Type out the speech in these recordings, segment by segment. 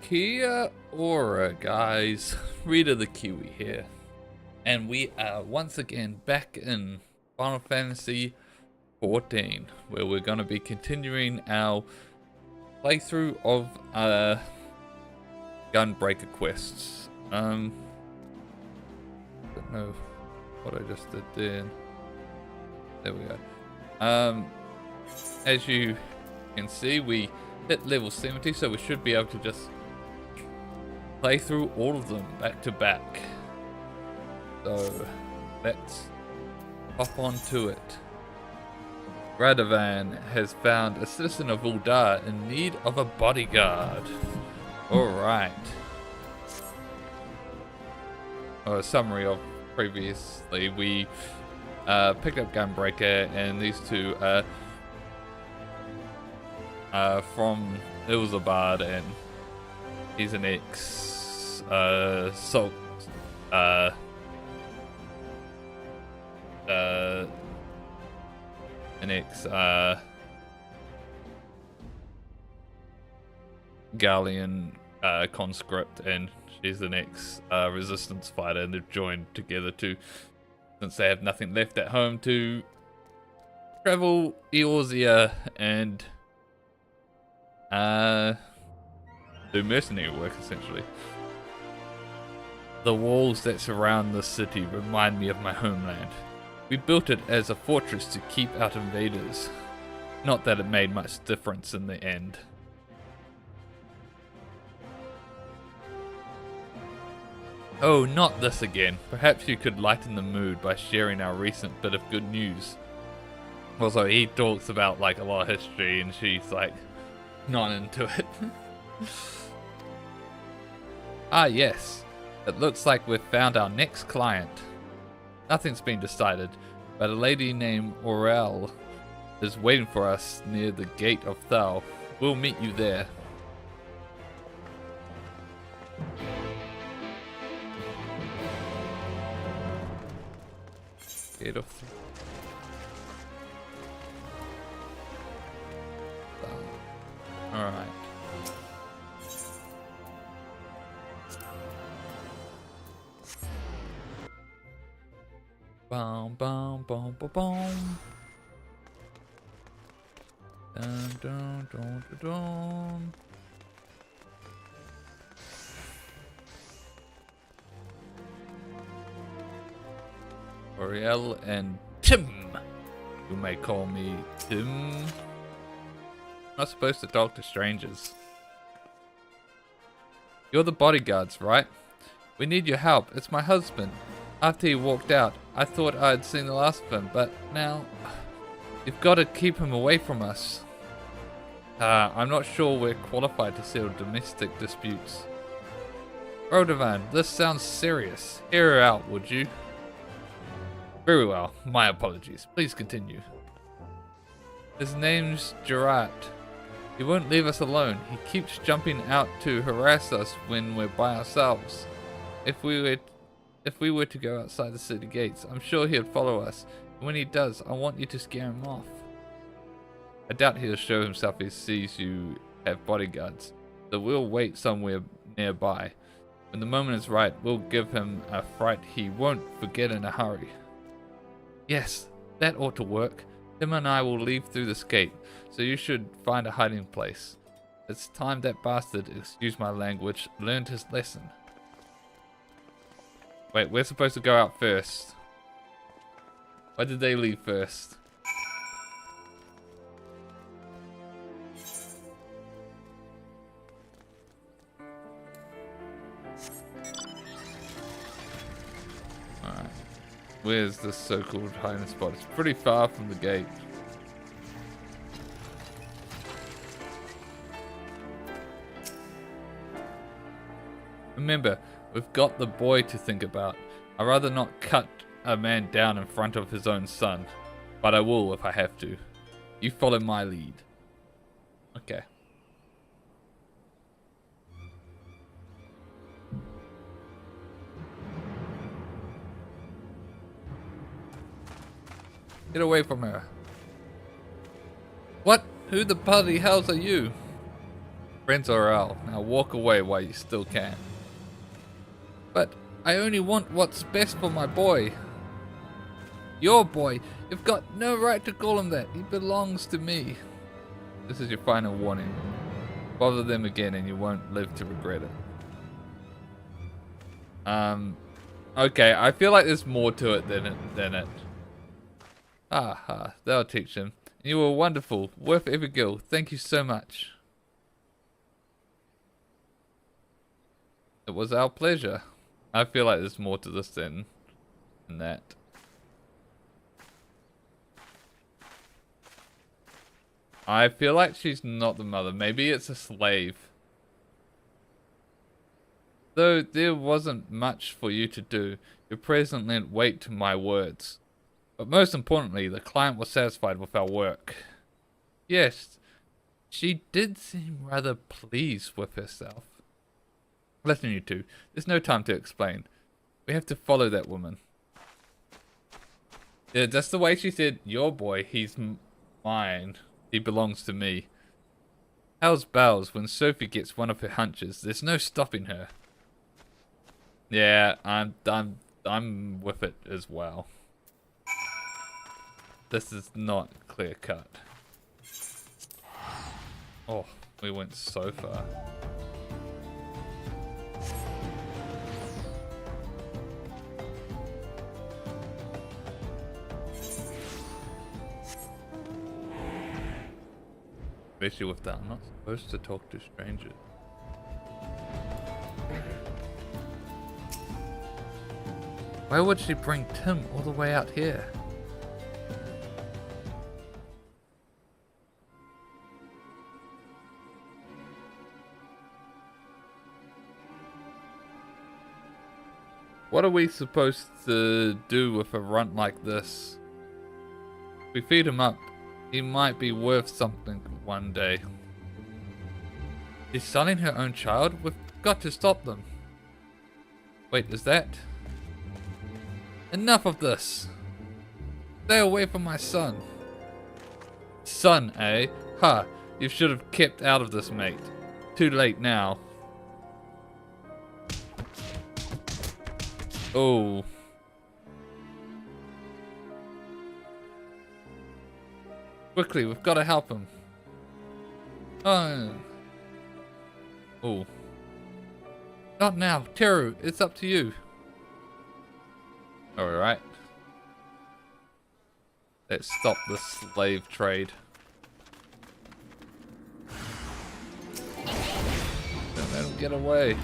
Kia ora, guys. Reader the Kiwi here. And we are once again back in Final Fantasy 14, where we're going to be continuing our playthrough of Gunbreaker quests. Don't know what I just did there. There we go. As you can see, we hit level 70, so we should be able to just play through all of them back to back. So let's hop onto it. Radovan has found a citizen of Uldar in need of a bodyguard. Alright. A summary of previously, we picked up Gunbreaker, and these two are from Ilzabad, and he's an ex Gallian conscript, and she's an ex resistance fighter, and they've joined together since they have nothing left at home, to travel Eorzea and do mercenary work, essentially. The walls that surround the city remind me of my homeland. We built it as a fortress to keep out invaders. Not that it made much difference in the end. Oh, not this again. Perhaps you could lighten the mood by sharing our recent bit of good news. Also, he talks about like a lot of history, and she's like not into it. Ah, yes. It looks like we've found our next client. Nothing's been decided, but a lady named Aurel is waiting for us near the Gate of Thal. We'll meet you there. Gate of Thal. Alright. Boom, boom, boom, boom, boom. Dun, dun, dun, dun, dun. Oriel and Tim. You may call me Tim. I'm not supposed to talk to strangers. You're the bodyguards, right? We need your help. It's my husband. After he walked out, I thought I'd seen the last of him, but now you've got to keep him away from us. I'm not sure we're qualified to settle domestic disputes. Radovan, this sounds serious. Hear her out, would you? Very well. My apologies. Please continue. His name's Gerard. He won't leave us alone. He keeps jumping out to harass us when we're by ourselves. If we were to go outside the city gates, I'm sure he'll follow us. And when he does, I want you to scare him off. I doubt he'll show himself if he sees you have bodyguards, so we'll wait somewhere nearby. When the moment is right, we'll give him a fright he won't forget in a hurry. Yes, that ought to work. Tim and I will leave through this gate, so you should find a hiding place. It's time that bastard, excuse my language, learned his lesson. Wait, we're supposed to go out first. Why did they leave first? Alright. Where's this so-called hiding spot? It's pretty far from the gate. Remember, we've got the boy to think about. I'd rather not cut a man down in front of his own son, but I will if I have to. You follow my lead. Okay. Get away from her. What? Who the bloody hells are you? Friends are out. Now walk away while you still can. But I only want what's best for my boy. Your boy. You've got no right to call him that. He belongs to me. This is your final warning. Bother them again and you won't live to regret it. Okay, I feel like there's more to it than it. That'll teach him. You were wonderful, worth every gill. Thank you so much. It was our pleasure. I feel like there's more to this than that. I feel like she's not the mother. Maybe it's a slave. Though there wasn't much for you to do, your presence lent weight to my words. But most importantly, the client was satisfied with our work. Yes, she did seem rather pleased with herself. Listen, you two, there's no time to explain. We have to follow that woman. Yeah, that's the way she said, your boy, he's mine. He belongs to me. How's bells when Sophie gets one of her hunches? There's no stopping her. Yeah, I'm with it as well. This is not clear cut. Oh, we went so far. Especially with that, I'm not supposed to talk to strangers. Why would she bring Tim all the way out here? What are we supposed to do with a runt like this? If we feed him up, he might be worth something one day. She's selling her own child? We've got to stop them. Wait, is that? Enough of this. Stay away from my son. Son, eh? Ha, you should have kept out of this, mate. Too late now. Oh. Quickly, we've got to help him. Oh. Oh. Not now, Teru, it's up to you. Alright. Let's stop the slave trade. Don't let him get away.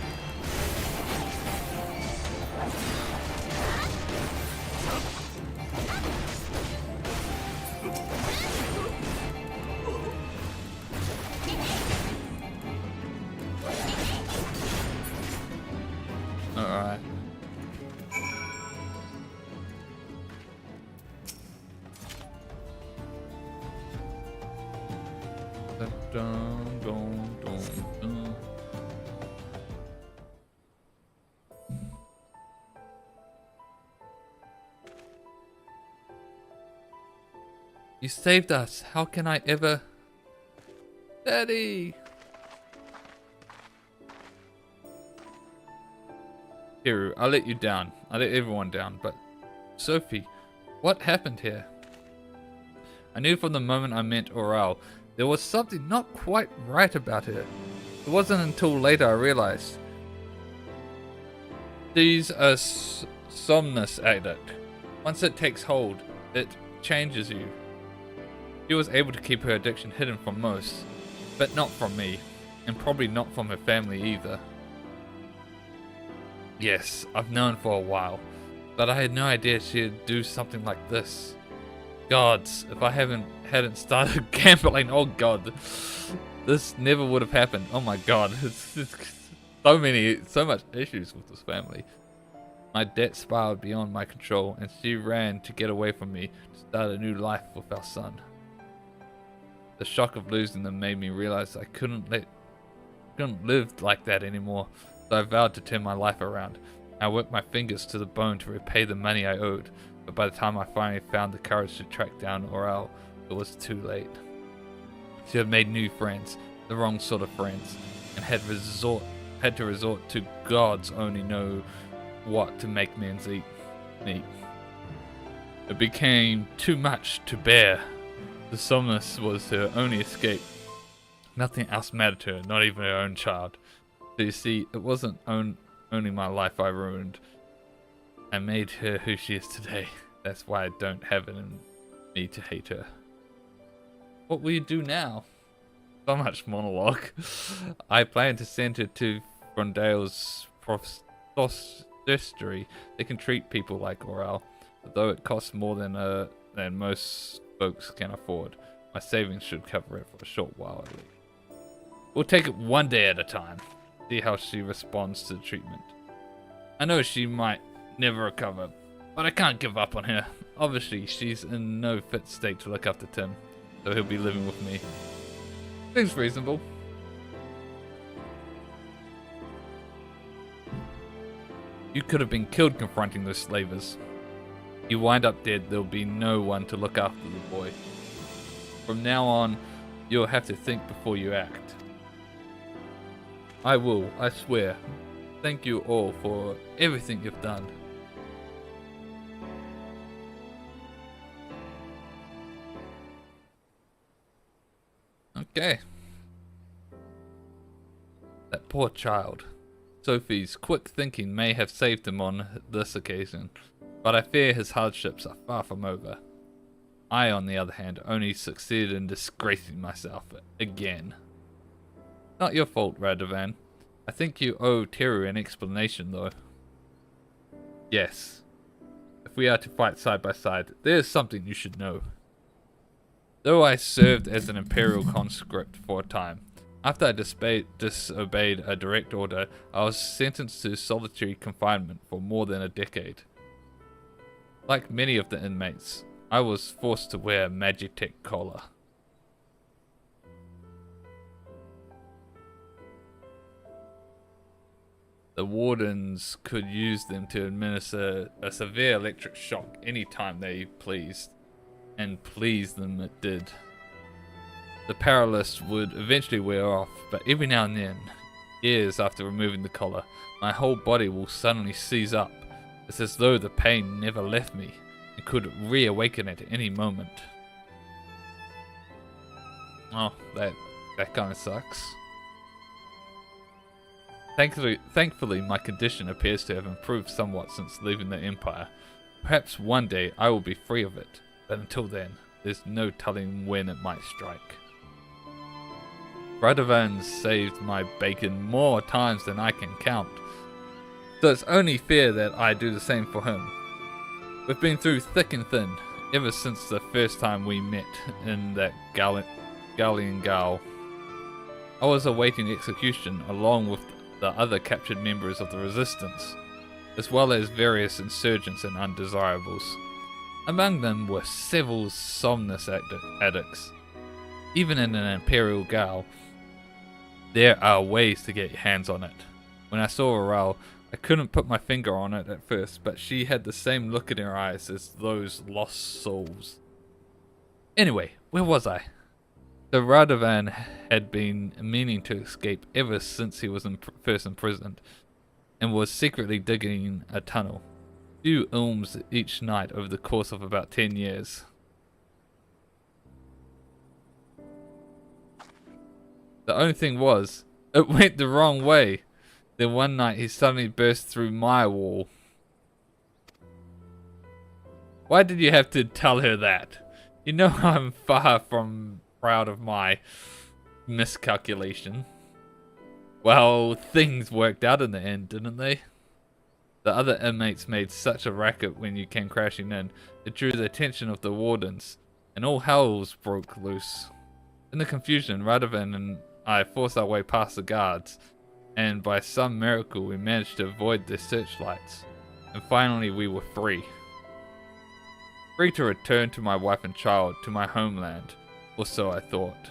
Alright. Dun, dun, dun, dun. You saved us. How can I ever... Daddy! Hiro, I let you down. I let everyone down, but... Sophie, what happened here? I knew from the moment I met Oral, there was something not quite right about her. It wasn't until later I realized. She's a somnus addict. Once it takes hold, it changes you. She was able to keep her addiction hidden from most, but not from me, and probably not from her family either. Yes, I've known for a while, but I had no idea she'd do something like this. Gods, if I hadn't started gambling, oh god, this never would have happened. Oh my god, it's so much issues with this family. My debt spiraled beyond my control, and she ran to get away from me to start a new life with our son. The shock of losing them made me realize I couldn't live like that anymore, so I vowed to turn my life around. I worked my fingers to the bone to repay the money I owed, but by the time I finally found the courage to track down Oral, it was too late. She had made new friends. the wrong sort of friends, and had to resort to gods only know what to make men eat. It became too much to bear. The somnus was her only escape. Nothing else mattered to her, not even her own child. So you see, it wasn't only my life I ruined. I made her who she is today. That's why I don't have it in me to hate her. What will you do now? So much monologue. I plan to send her to Frondale's professory. They can treat people like Oral, though it costs more than most folks can afford. My savings should cover it for a short while at least. We'll take it one day at a time. See how she responds to the treatment. I know she might never recover, but I can't give up on her. Obviously, she's in no fit state to look after Tim, so he'll be living with me. Seems reasonable. You could have been killed confronting those slavers. You wind up dead, there'll be no one to look after the boy. From now on, you'll have to think before you act. I will, I swear. Thank you all for everything you've done. Okay. That poor child. Sophie's quick thinking may have saved him on this occasion, but I fear his hardships are far from over. I, on the other hand, only succeeded in disgracing myself again. Not your fault, Radovan. I think you owe Teru an explanation, though. Yes. If we are to fight side by side, there is something you should know. Though I served as an Imperial conscript for a time, after I disobeyed a direct order, I was sentenced to solitary confinement for more than a decade. Like many of the inmates, I was forced to wear a Magitech collar. The wardens could use them to administer a severe electric shock anytime they pleased, and please them it did. The paralysis would eventually wear off, but every now and then, years after removing the collar, my whole body will suddenly seize up. It's as though the pain never left me and could reawaken at any moment. Oh, that kind of sucks. Thankfully, my condition appears to have improved somewhat since leaving the Empire. Perhaps one day I will be free of it, but until then, there's no telling when it might strike. Radovan saved my bacon more times than I can count, so it's only fair that I do the same for him. We've been through thick and thin, ever since the first time we met in that Galleon Gale. I was awaiting execution along with the other captured members of the resistance, as well as various insurgents and undesirables. Among them were several somnus addicts. Even in an Imperial Gale, there are ways to get your hands on it. When I saw Aurel, I couldn't put my finger on it at first, but she had the same look in her eyes as those lost souls. Anyway, where was I? So Radovan had been meaning to escape ever since he was first imprisoned, and was secretly digging a tunnel. Few ilms each night over the course of about 10 years. The only thing was, it went the wrong way. Then one night he suddenly burst through my wall. Why did you have to tell her that? You know I'm far from proud of my miscalculation. Well, things worked out in the end, didn't they? The other inmates made such a racket when you came crashing in, it drew the attention of the wardens, and all hells broke loose. In the confusion, Radovan and I forced our way past the guards, and by some miracle we managed to avoid their searchlights, and finally we were free. Free to return to my wife and child, to my homeland, or so I thought.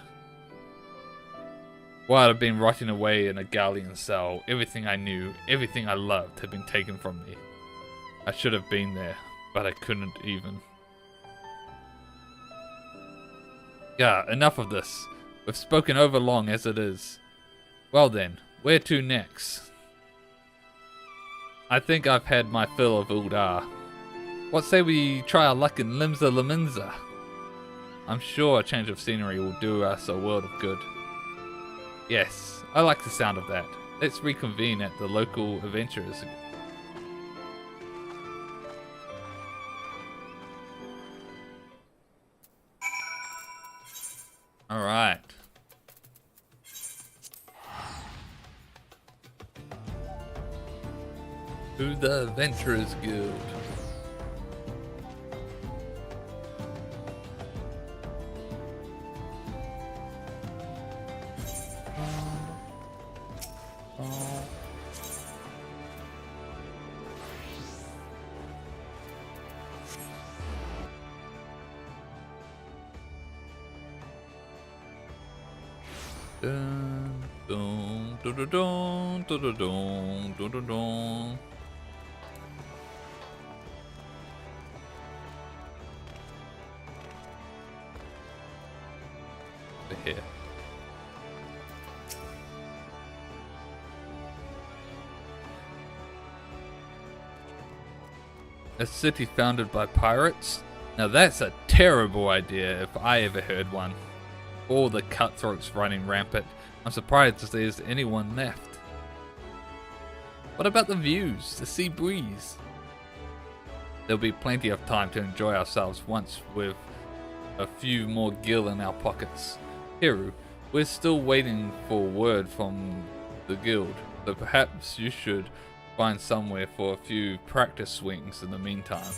While I'd been rotting away in a Galleon cell, everything I knew, everything I loved had been taken from me. I should have been there, but I couldn't even. Yeah, enough of this. We've spoken over long as it is. Well then, where to next? I think I've had my fill of Uldar. What say we try our luck in Limsa Laminza? I'm sure a change of scenery will do us a world of good. Yes, I like the sound of that. Let's reconvene at the local adventurers. Alright. To the Adventurers Guild. Dun, dun, dun, dun, dun, dun, dun, dun, dun, dun. Here. A city founded by pirates? Now that's a terrible idea if I ever heard one. All the cutthroats running rampant. I'm surprised if there's anyone left. What about the views, the sea breeze? There'll be plenty of time to enjoy ourselves once with a few more gil in our pockets. Hiru, we're still waiting for word from the guild, so perhaps you should find somewhere for a few practice swings in the meantime.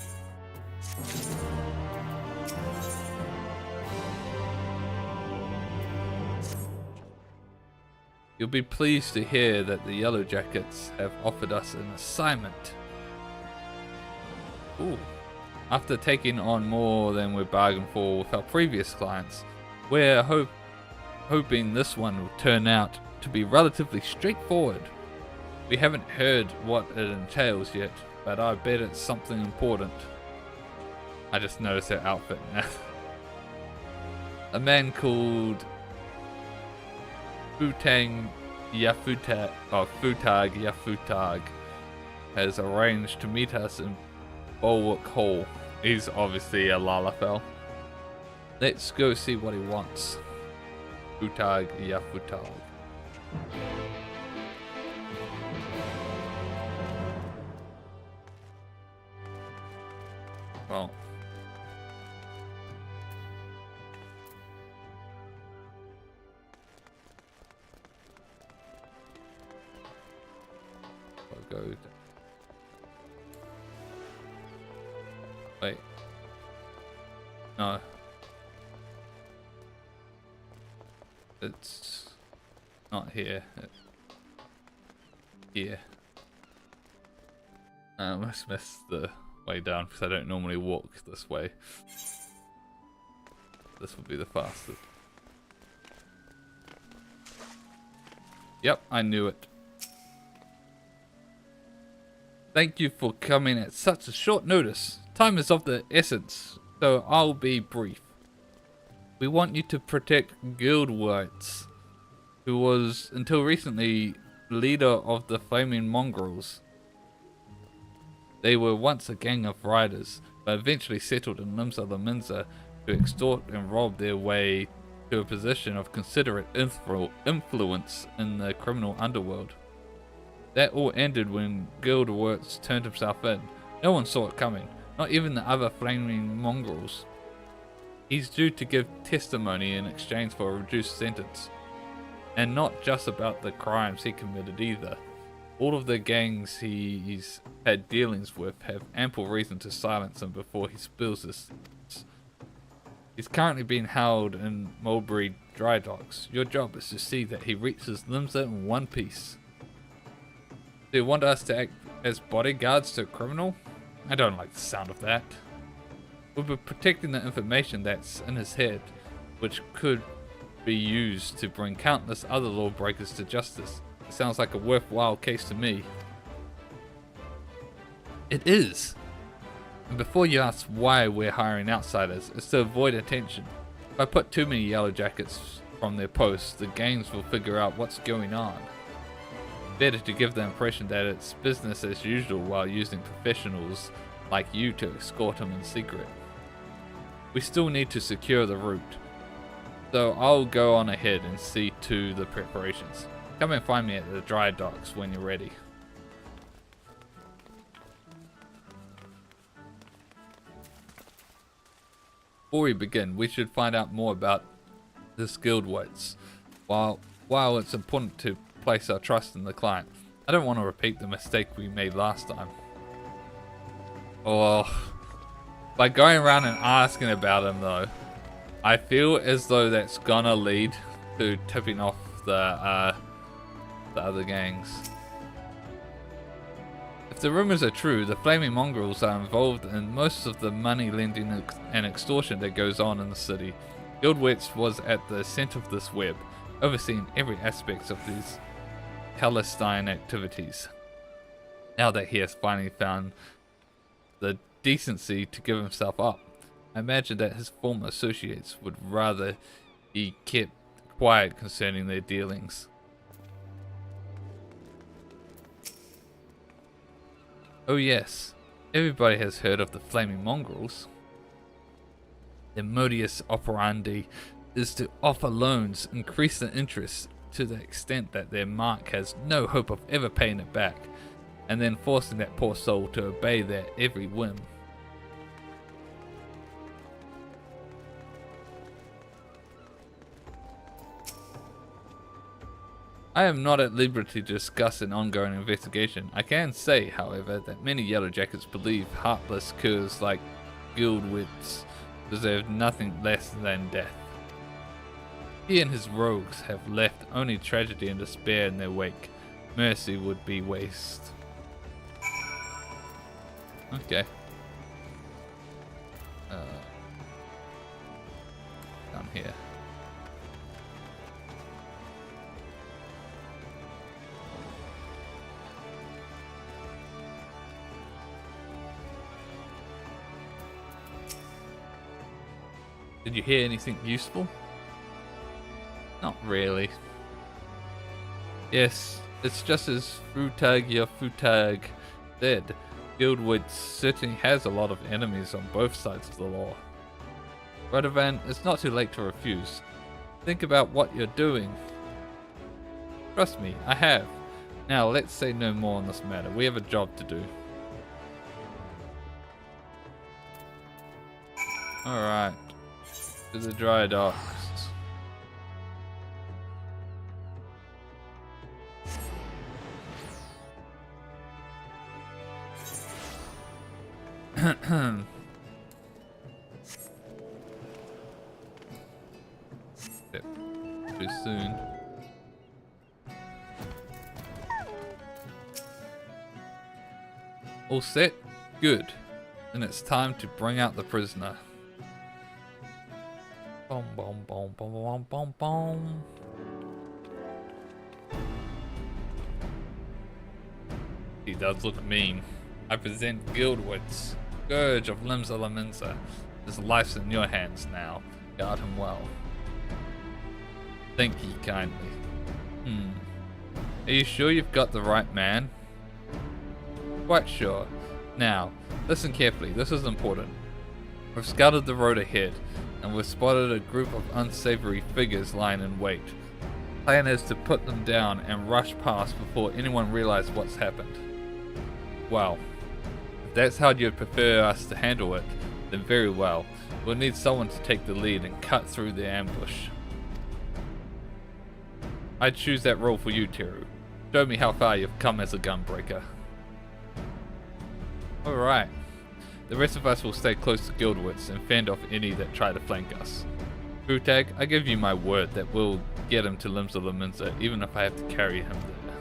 You'll be pleased to hear that the Yellow Jackets have offered us an assignment. Ooh. After taking on more than we bargained for with our previous clients, we're hoping this one will turn out to be relatively straightforward. We haven't heard what it entails yet, but I bet it's something important. I just noticed her outfit now. A man called Futag Yafutag has arranged to meet us in Bulwark Hall. He's obviously a Lalafell. Let's go see what he wants. Futag Yafutag. Well. I'll go. Wait. No. It's not here. It's here. I must miss the way down because I don't normally walk this way. This would be the fastest. Yep, I knew it. Thank you for coming at such a short notice. Time is of the essence, so I'll be brief. We want you to protect Guild Whites, who was, until recently, leader of the Flaming Mongrels. They were once a gang of riders, but eventually settled in Limsa Laminza to extort and rob their way to a position of considerate influence in the criminal underworld. That all ended when Guild Wirtz turned himself in. No one saw it coming, not even the other Flaming Mongrels. He's due to give testimony in exchange for a reduced sentence. And not just about the crimes he committed either. All of the gangs he's had dealings with have ample reason to silence him before he spills this. He's currently being held in Mulberry Dry Docks. Your job is to see that he reaches Limsa in one piece. Do you want us to act as bodyguards to a criminal? I don't like the sound of that. We'll be protecting the information that's in his head, which could be used to bring countless other lawbreakers to justice. It sounds like a worthwhile case to me. It is. And before you ask why we're hiring outsiders, it's to avoid attention. If I put too many Yellow Jackets from their posts, the gangs will figure out what's going on. Better to give the impression that it's business as usual while using professionals like you to escort him in secret. We still need to secure the route, so I'll go on ahead and see to the preparations. Come and find me at the dry docks when you're ready. Before we begin, we should find out more about the skilled whites. While it's important to place our trust in the client, I don't want to repeat the mistake we made last time. Or by going around and asking about him though, I feel as though that's gonna lead to tipping off the other gangs. If the rumors are true, the flaming mongrels are involved in most of the money lending and extortion that goes on in the city. Guildwits was at the center of this web, overseeing every aspect of these clandestine activities. Now that he has finally found the decency to give himself up, I imagine that his former associates would rather be kept quiet concerning their dealings. Oh yes, everybody has heard of the flaming mongrels. Their modus operandi is to offer loans, increase the interest to the extent that their mark has no hope of ever paying it back, and then forcing that poor soul to obey their every whim. I am not at liberty to discuss an ongoing investigation. I can say, however, that many Yellow Jackets believe heartless curs like Guildwits deserve nothing less than death. He and his rogues have left only tragedy and despair in their wake. Mercy would be waste. Okay. Down here. Did you hear anything useful? Not really. Yes, it's just as Futag said. Guildwood certainly has a lot of enemies on both sides of the law. Radovan, it's not too late to refuse. Think about what you're doing. Trust me, I have. Now let's say no more on this matter. We have a job to do. Alright. To the dry docks. Too soon. All set? Good. Then it's time to bring out the prisoner. Boom, boom, boom, boom, boom, boom, boom. He does look mean. I present Guildwits, Scourge of Limsa. His life's in your hands now. Guard him well. Thank ye kindly. Are you sure you've got the right man? Quite sure. Now, listen carefully. This is important. We've scouted the road ahead, and we've spotted a group of unsavory figures lying in wait. Plan is to put them down and rush past before anyone realizes what's happened. Well, if that's how you'd prefer us to handle it, then very well. We'll need someone to take the lead and cut through the ambush. I'd choose that role for you, Teru. Show me how far you've come as a gunbreaker. Alright. The rest of us will stay close to Guildwits and fend off any that try to flank us. Futag, I give you my word that we'll get him to Limsa, even if I have to carry him there.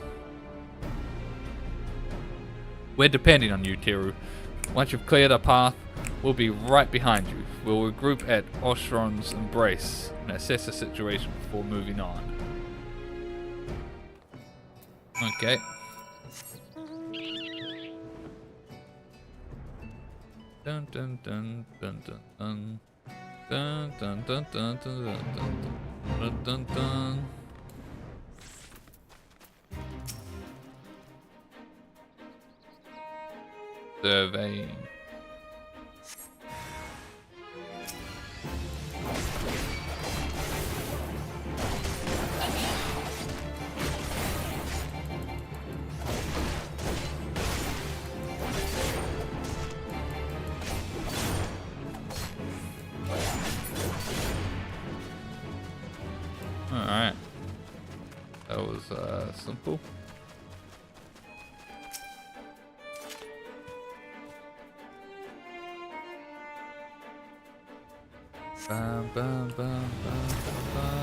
We're depending on you, Teru. Once you've cleared a path, we'll be right behind you. We'll regroup at Oshron's Embrace and assess the situation before moving on. Okay. Dun dun dun dun dun dun dun dun dun dun dun dun dun. Dun, dun, dun. Surveying. Alright. That was simple. Bum, bum, bum, bum, bum, bum.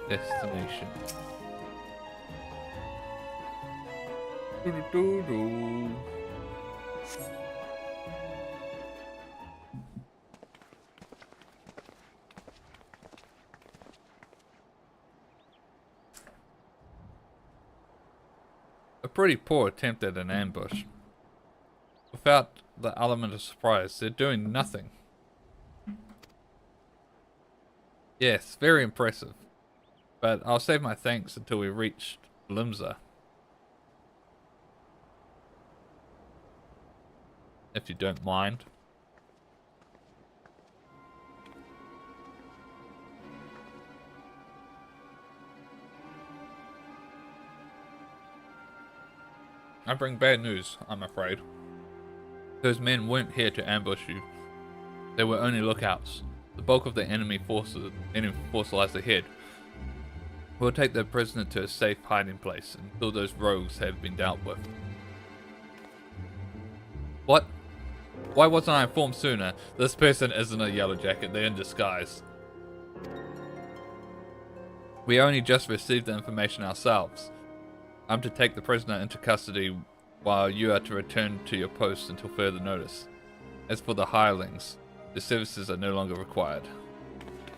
Destination. Doo-doo-doo-doo. A pretty poor attempt at an ambush. Without the element of surprise, they're doing nothing. Yes, very impressive. But I'll save my thanks until we reach Limsa. If you don't mind. I bring bad news, I'm afraid. Those men weren't here to ambush you. They were only lookouts. The bulk of the enemy force lies ahead. We'll take the prisoner to a safe hiding place until those rogues have been dealt with. What? Why wasn't I informed sooner? This person isn't a yellow jacket, they're in disguise. We only just received the information ourselves. I'm to take the prisoner into custody while you are to return to your post until further notice. As for the hirelings, their services are no longer required.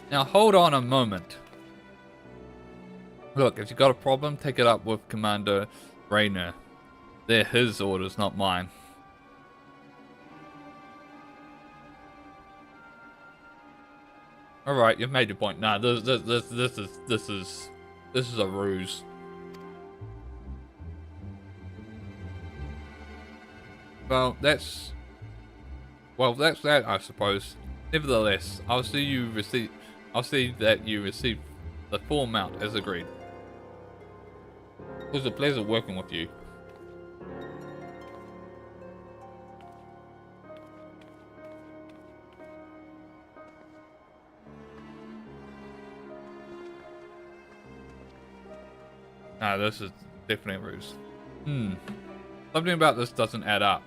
Now hold on a moment. Look, if you got a problem, take it up with Commander Rayner. They're his orders, not mine. Alright, you've made your point. Nah, this is a ruse. Well, that's that, I suppose. Nevertheless, I'll see that you receive the full amount as agreed. It was a pleasure working with you. Nah, this is definitely a ruse. Something about this doesn't add up.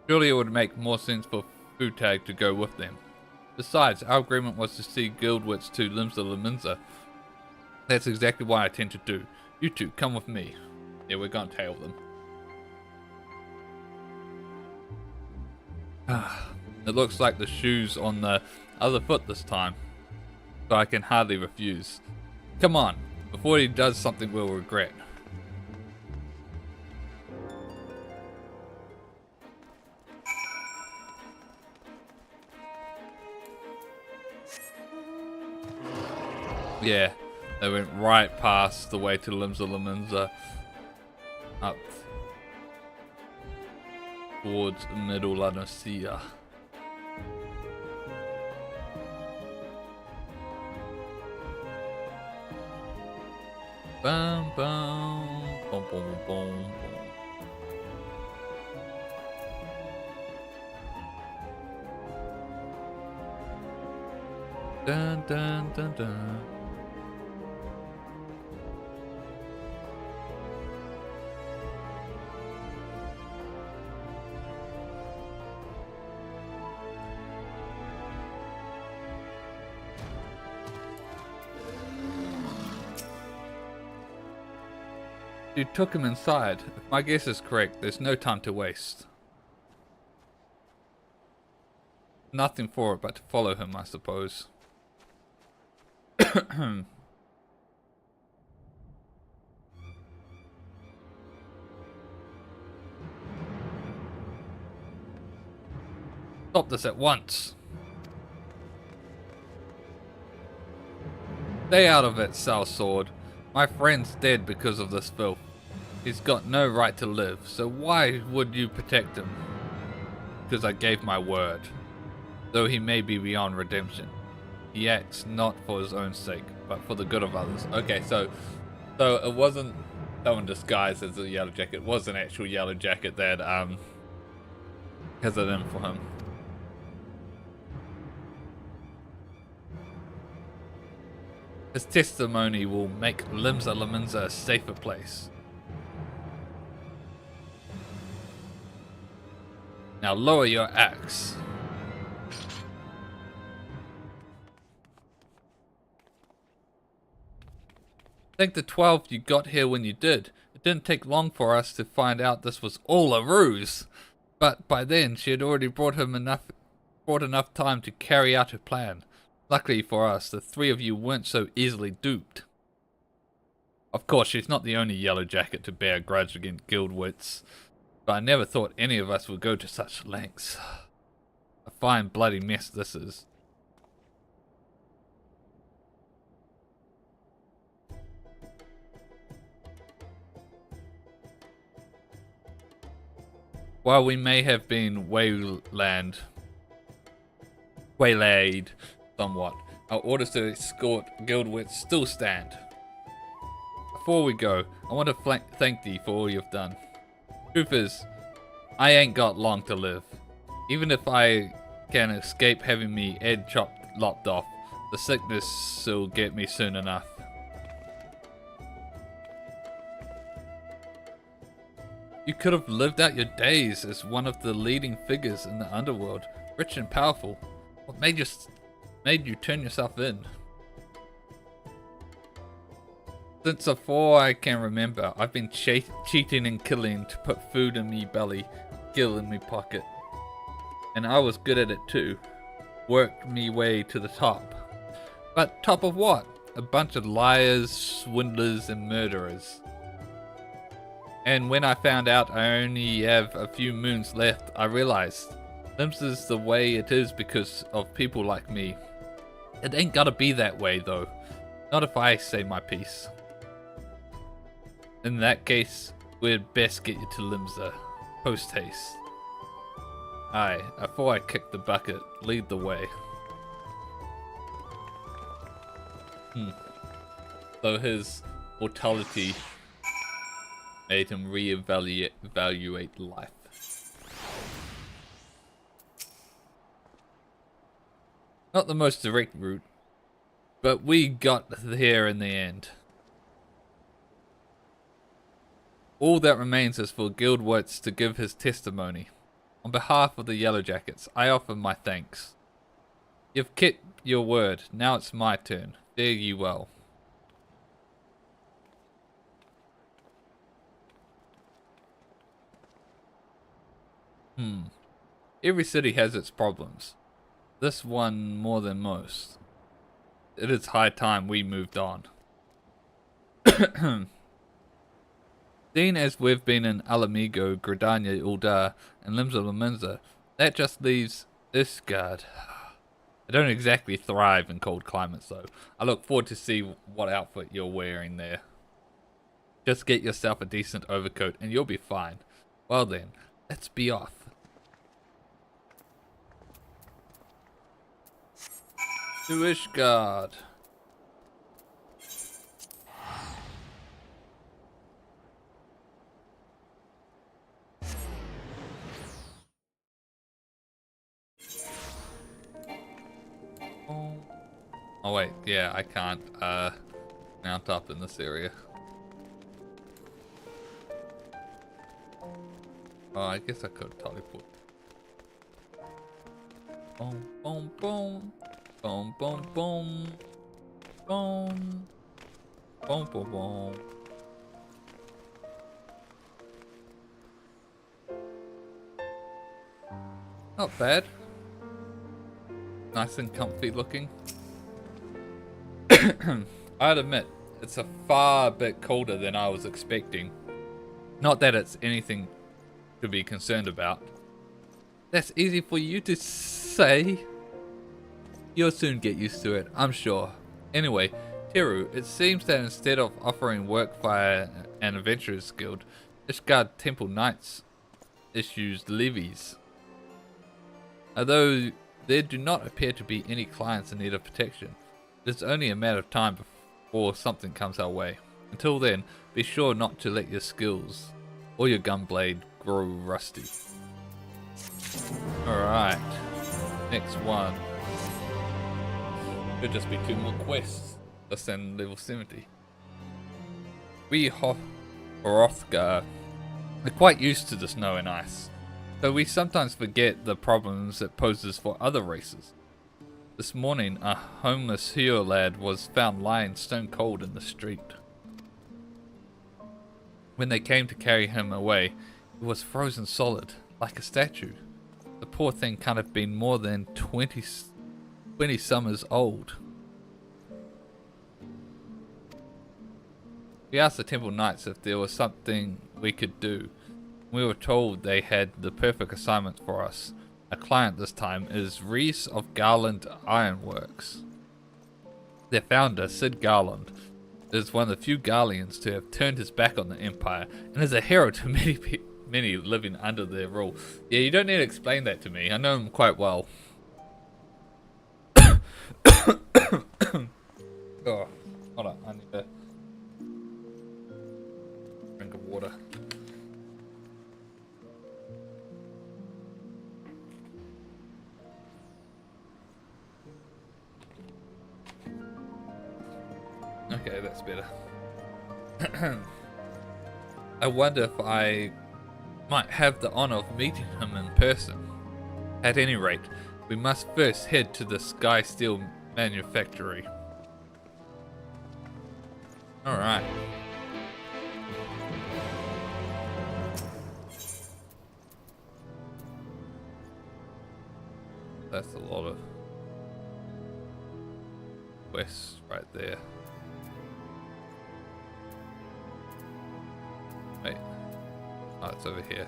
Surely it would make more sense for Futag to go with them. Besides, our agreement was to see Guildwits to Limsa. That's exactly what I intend to do. You two, come with me. Yeah, we're gonna tail them. It looks like the shoe's on the other foot this time, so I can hardly refuse. Come on, before he does something we'll regret. Yeah, they went right past the way to Limsa, up towards Middle Lanosia. Bum bum bum bum bum. Dun dun dun dun. You took him inside. If my guess is correct, there's no time to waste. Nothing for it but to follow him, I suppose. Stop this at once. Stay out of it, Sal Sword. My friend's dead because of this filth. He's got no right to live, so why would you protect him? Because I gave my word. Though he may be beyond redemption, he acts not for his own sake, but for the good of others. Okay, so it wasn't someone disguised as a yellow jacket. It was an actual yellow jacket that has it in for him. His testimony will make Limsa Laminza a safer place. Now lower your axe. Thank the 12 you got here when you did. It didn't take long for us to find out this was all a ruse. But by then she had already brought enough time to carry out her plan. Luckily for us, the three of you weren't so easily duped. Of course, she's not the only yellow jacket to bear a grudge against guild wits, but I never thought any of us would go to such lengths. A fine bloody mess this is. While we may have been waylaid somewhat, our orders to escort guild wits still stand. Before we go, I want to thank thee for all you've done. Truth is, I ain't got long to live. Even if I can escape having me head lopped off, the sickness will get me soon enough. You could have lived out your days as one of the leading figures in the underworld, rich and powerful. What made you turn yourself in? Since before I can remember, I've been cheating and killing to put food in me belly, skill in me pocket. And I was good at it too. Worked me way to the top. But top of what? A bunch of liars, swindlers, and murderers. And when I found out I only have a few moons left, I realized this is the way it is because of people like me. It ain't gotta be that way though. Not if I say my piece. In that case, we'd best get you to Limsa, post haste. Aye, before I kick the bucket, lead the way. So his mortality made him evaluate life. Not the most direct route, but we got there in the end. All that remains is for Guild Wits to give his testimony. On behalf of the Yellow Jackets, I offer my thanks. You've kept your word, now it's my turn. Fare ye well. Every city has its problems. This one more than most. It is high time we moved on. Seeing as we've been in Alamigo, Gridania, Uldar, and Limsa Laminza, that just leaves Isgard. I don't exactly thrive in cold climates though. I look forward to see what outfit you're wearing there. Just get yourself a decent overcoat and you'll be fine. Well then, let's be off. To Ishgard. Oh wait, yeah, I can't mount up in this area. Oh, I guess I could teleport. Boom, boom, boom. Boom, boom, boom. Boom. Boom, boom, boom. Not bad. Nice and comfy looking. I'd admit, it's a far bit colder than I was expecting. Not that it's anything to be concerned about. That's easy for you to say. You'll soon get used to it, I'm sure. Anyway, Teru, it seems that instead of offering work via an adventurers guild, Ishgard Temple Knights issues levies. Although there do not appear to be any clients in need of protection, it's only a matter of time before something comes our way. Until then, be sure not to let your skills or your gunblade grow rusty. Alright, next one. Could just be 2 more quests. Less than level 70. We Horothgar are quite used to the snow and ice, so we sometimes forget the problems it poses for other races. This morning, a homeless hero lad was found lying stone cold in the street. When they came to carry him away, he was frozen solid, like a statue. The poor thing can't have been more than 20 summers old. We asked the Temple Knights if there was something we could do. We were told they had the perfect assignment for us. Our client this time is Reese of Garland Ironworks. Their founder, Sid Garland, is one of the few Garleans to have turned his back on the Empire and is a hero to many living under their rule. Yeah, you don't need to explain that to me. I know him quite well. Oh, hold on. I need a drink of water. Okay, that's better. I wonder if I might have the honor of meeting him in person. At any rate, we must first head to the Sky Steel Manufactory. Alright. That's a lot of quests right there. Wait. Oh, it's over here.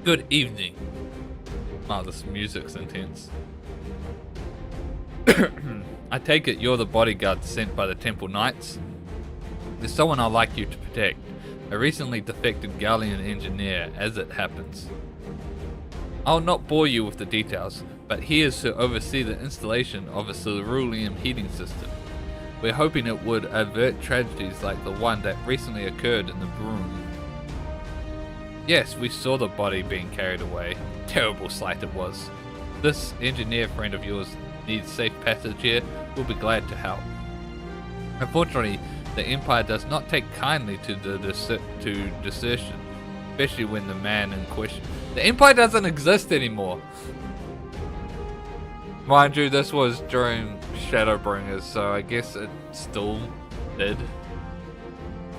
Good evening. Wow, this music's intense. I take it you're the bodyguard sent by the Temple Knights? There's someone I'd like you to protect. A recently defected Gallian engineer, as it happens. I'll not bore you with the details, but he is to oversee the installation of a cerulean heating system. We're hoping it would avert tragedies like the one that recently occurred in the Broom. Yes, we saw the body being carried away. Terrible sight it was. This engineer friend of yours needs safe passage here. We'll be glad to help. Unfortunately, the Empire does not take kindly to desertion, especially when the man in question... The Empire doesn't exist anymore! Mind you, this was during Shadowbringers, so I guess it still did.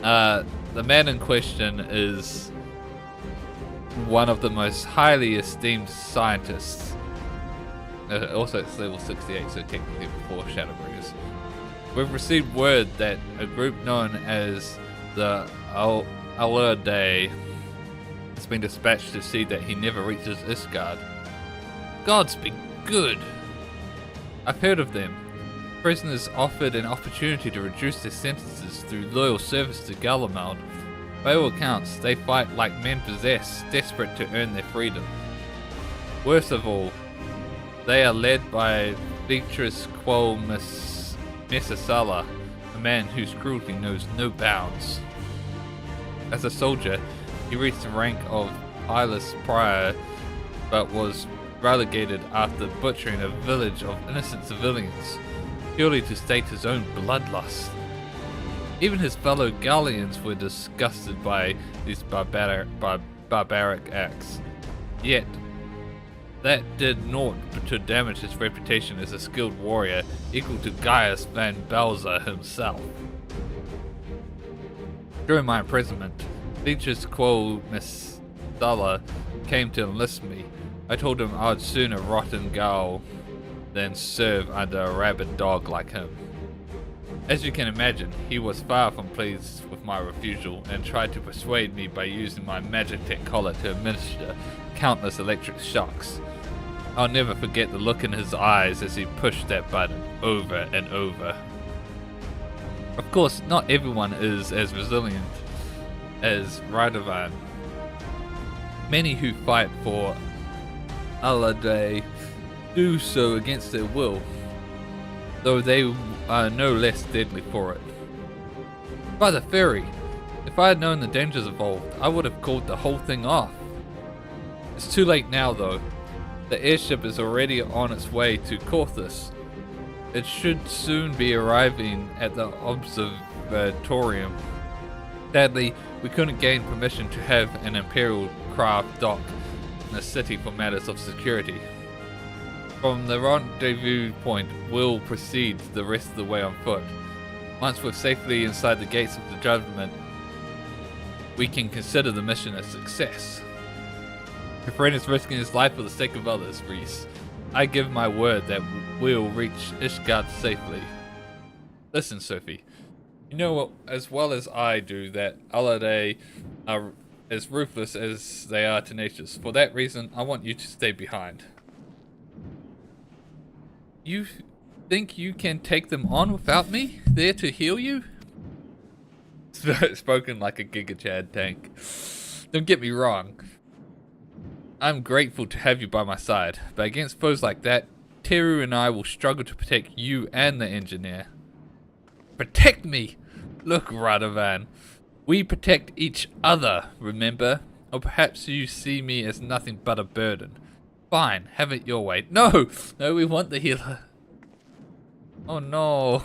The man in question is one of the most highly esteemed scientists. Also, it's level 68, so technically before Shadowbringers. We've received word that a group known as the Alerde has been dispatched to see that he never reaches Ishgard. Gods be good! I've heard of them. Prisoners offered an opportunity to reduce their sentences through loyal service to Galamald. By all accounts, they fight like men possessed, desperate to earn their freedom. Worst of all, they are led by Beatrice Quo Messasala, a man whose cruelty knows no bounds. As a soldier, he reached the rank of Eyeless Prior, but was relegated after butchering a village of innocent civilians, purely to state his own bloodlust. Even his fellow Gallians were disgusted by these barbaric acts. Yet, that did naught to damage his reputation as a skilled warrior equal to Gaius van Belzer himself. During my imprisonment, Leech's Quo Mistala came to enlist me. I told him I'd sooner rot in gaol than serve under a rabid dog like him. As you can imagine, he was far from pleased with my refusal and tried to persuade me by using my Magitech collar to administer countless electric shocks. I'll never forget the look in his eyes as he pushed that button over and over. Of course, not everyone is as resilient as Radovan. Many who fight for Alade do so against their will, though they are no less deadly for it. By the ferry, if I had known the dangers involved, I would have called the whole thing off. It's too late now though. The airship is already on its way to Corthus. It should soon be arriving at the observatorium. Sadly, we couldn't gain permission to have an Imperial craft dock in the city for matters of security. From the rendezvous point, we'll proceed the rest of the way on foot. Once we're safely inside the gates of the Judgment, we can consider the mission a success. Your friend is risking his life for the sake of others, Reese. I give my word that we'll reach Ishgard safely. Listen, Sophie. You know as well as I do that Alade are as ruthless as they are tenacious. For that reason, I want you to stay behind. You think you can take them on without me there to heal you? Spoken like a Giga Chad tank. Don't get me wrong. I'm grateful to have you by my side, but against foes like that, Teru and I will struggle to protect you and the engineer. Protect me! Look, Radovan, we protect each other, remember? Or perhaps you see me as nothing but a burden. Fine, have it your way. No! No, we want the healer. Oh no.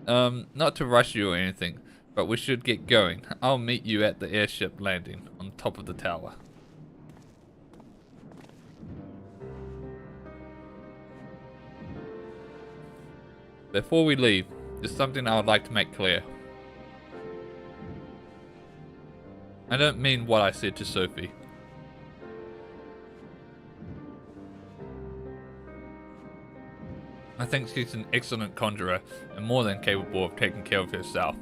Not to rush you or anything, but we should get going. I'll meet you at the airship landing on top of the tower. Before we leave, there's something I would like to make clear. I don't mean what I said to Sophie. I think she's an excellent conjurer and more than capable of taking care of herself.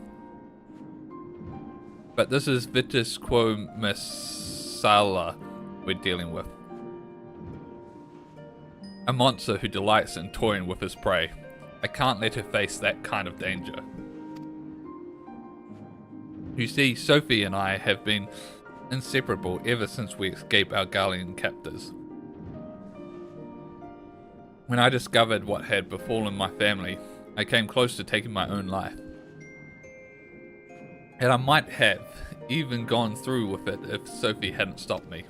But this is Vitus Quo Messala we're dealing with. A monster who delights in toying with his prey. I can't let her face that kind of danger. You see, Sophie and I have been inseparable ever since we escaped our Gallian captors. When I discovered what had befallen my family, I came close to taking my own life. And I might have even gone through with it if Sophie hadn't stopped me.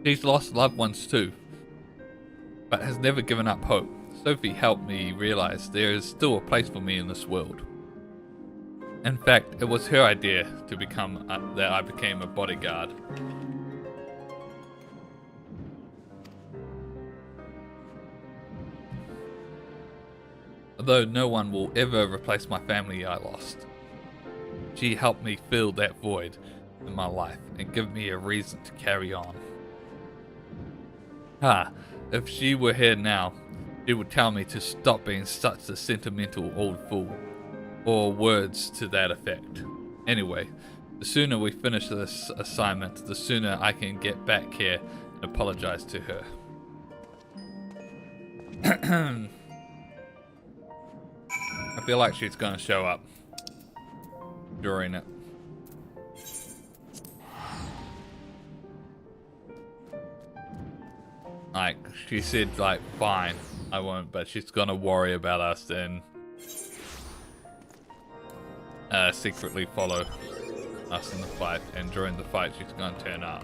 She's lost loved ones too, but has never given up hope. Sophie helped me realize there is still a place for me in this world. In fact, it was her idea to become that I became a bodyguard. Although no one will ever replace my family I lost. She helped me fill that void in my life and give me a reason to carry on. If she were here now, she would tell me to stop being such a sentimental old fool, or words to that effect. Anyway, the sooner we finish this assignment, the sooner I can get back here and apologize to her. I feel like she's gonna show up during it. Like, she said, like, fine, I won't, but she's gonna worry about us and secretly follow us in the fight, and during the fight she's gonna turn up.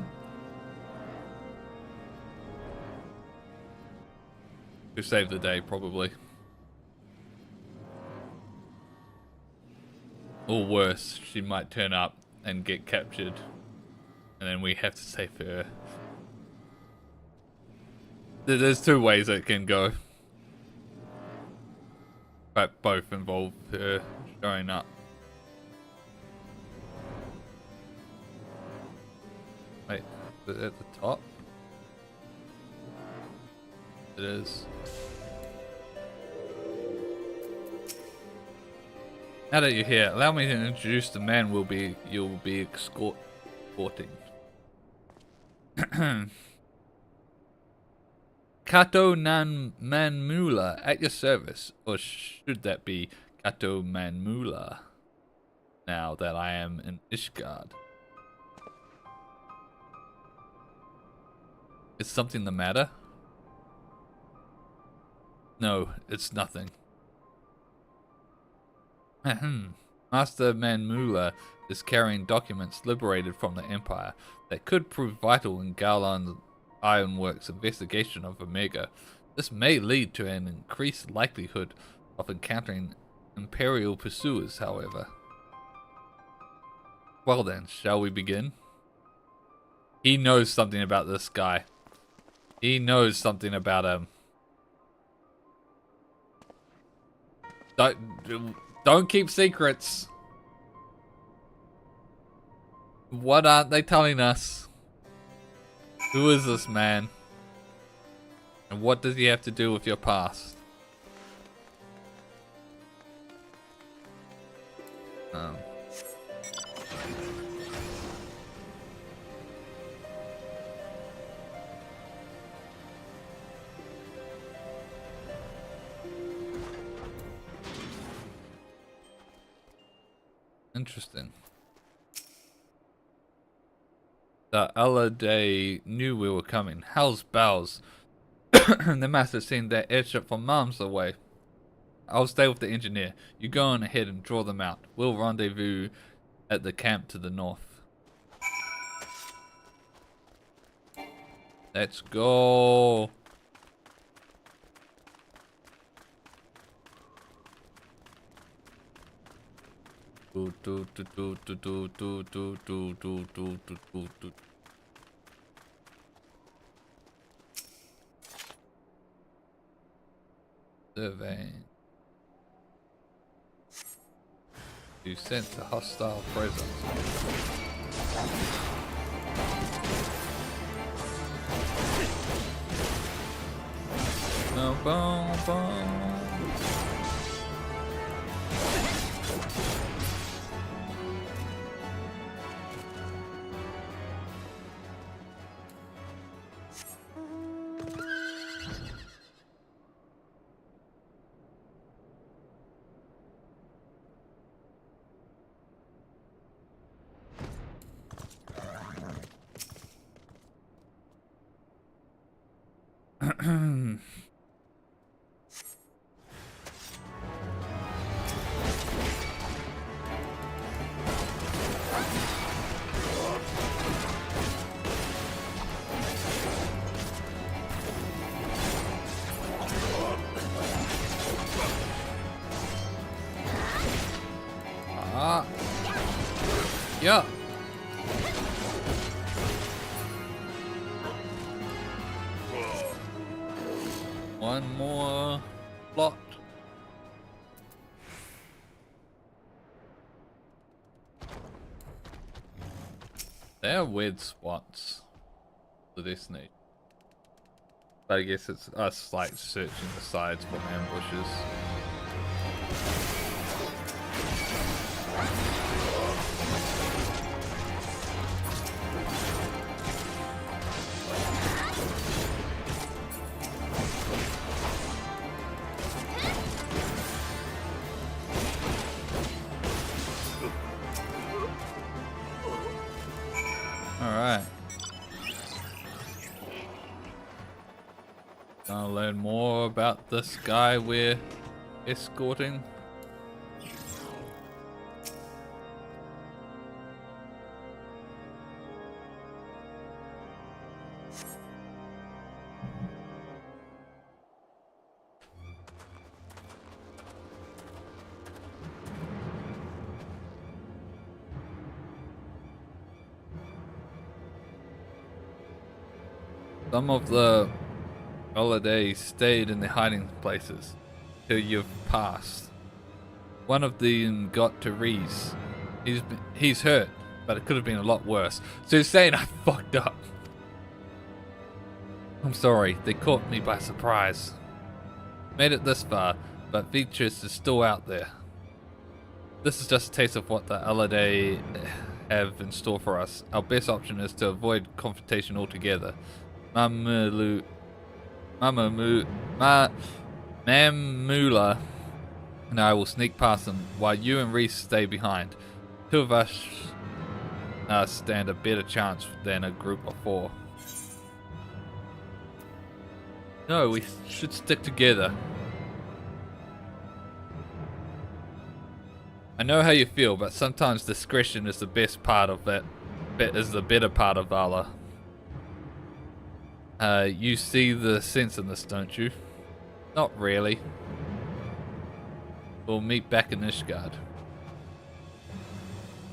To save the day, probably. Or worse, she might turn up and get captured. And then we have to save her. There's two ways it can go. But both involve her showing up. Wait, is it at the top? It is. Now that you're here, allow me to introduce the man you'll be escorting. Kato Manmula at your service, or should that be Kato Manmula? Now that I am in Ishgard. Is something the matter? No, it's nothing. Master Manmula is carrying documents liberated from the Empire that could prove vital in Garland's Ironworks investigation of Omega. This may lead to an increased likelihood of encountering Imperial pursuers, however. Well then, shall we begin? He knows something about this guy. He knows something about him. Don't keep secrets. What aren't they telling us? Who is this man? And what does he have to do with your past? Interesting. The Alade knew we were coming. Hell's bells. They must have seen that airship from miles away. I'll stay with the engineer. You go on ahead and draw them out. We'll rendezvous at the camp to the north. Let's go. Surveying. You sense a hostile presence. No, boom, boom. Yeah. One more plot. They are weird spots for this night. But I guess it's us like searching the sides for ambushes. Alright. Gonna learn more about this guy we're escorting. Some of the holidays stayed in their hiding places till you've passed. One of them got to Reese. He's hurt, but it could have been a lot worse. So he's saying I fucked up. I'm sorry, they caught me by surprise. Made it this far, but VTubers is still out there. This is just a taste of what the holiday have in store for us. Our best option is to avoid confrontation altogether. Mamula and I will sneak past them while you and Reese stay behind. Two of us stand a better chance than a group of 4. No, we should stick together. I know how you feel, but sometimes discretion is the best part of that. Is the better part of valor. You see the sense in this, don't you? Not really. We'll meet back in Ishgard.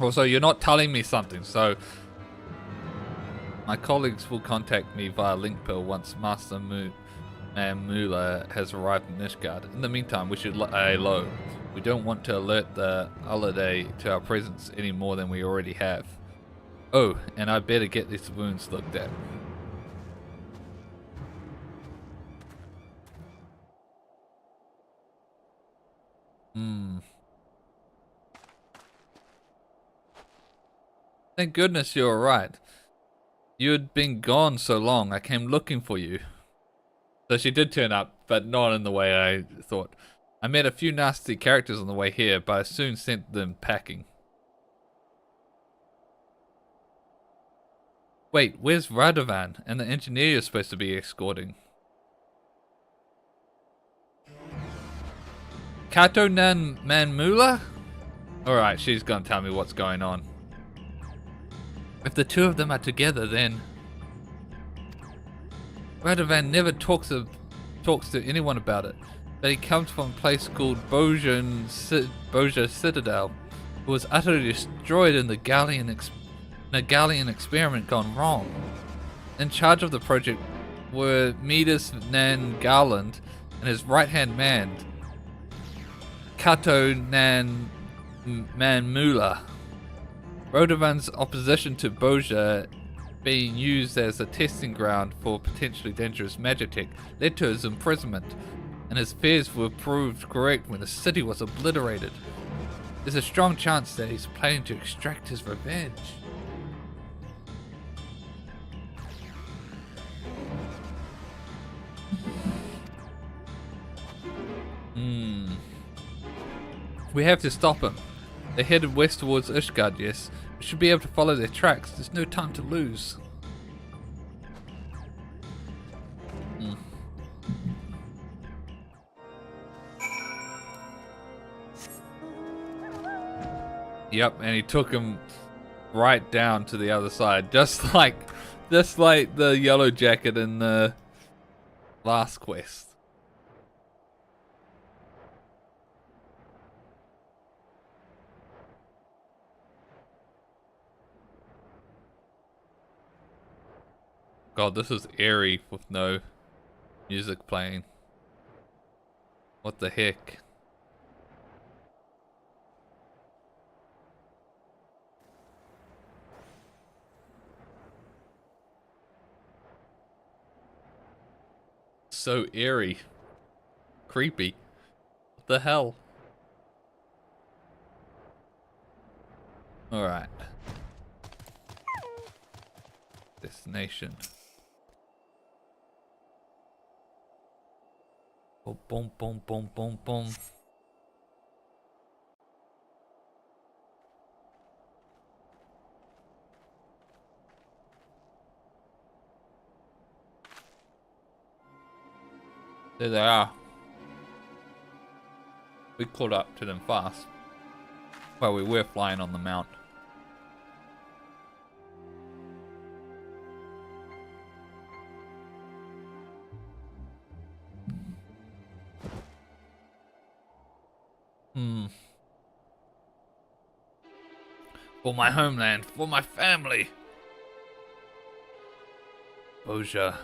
Also, you're not telling me something, so my colleagues will contact me via link pill once Master Mula has arrived in Ishgard. In the meantime, we should lay low. We don't want to alert the holiday to our presence any more than we already have. Oh, and I better get these wounds looked at. Thank goodness you're alright. You had been gone so long, I came looking for you. So she did turn up, but not in the way I thought. I met a few nasty characters on the way here, but I soon sent them packing. Wait, where's Radovan and the engineer you're supposed to be escorting? Kato Nan Manmula? Alright, she's gonna tell me what's going on. If the two of them are together, then Radovan never talks to anyone about it, but he comes from a place called Bojan Citadel, who was utterly destroyed in the Galleon experiment gone wrong. In charge of the project were Midas Nan Garland and his right-hand man, Kato Nan Manmula. Rodovan's opposition to Boja being used as a testing ground for potentially dangerous magitech led to his imprisonment, and his fears were proved correct when the city was obliterated. There's a strong chance that he's planning to extract his revenge. We have to stop him. They headed west towards Ishgard, yes. We should be able to follow their tracks. There's no time to lose. Yep, and he took him right down to the other side, just like the yellow jacket in the last quest. God, this is eerie with no music playing. What the heck? So eerie. Creepy. What the hell? Alright. Destination. Boom, boom, boom, boom, boom, boom. There they are. We caught up to them fast. Well, we were flying on the mount. For my homeland, for my family. Boja.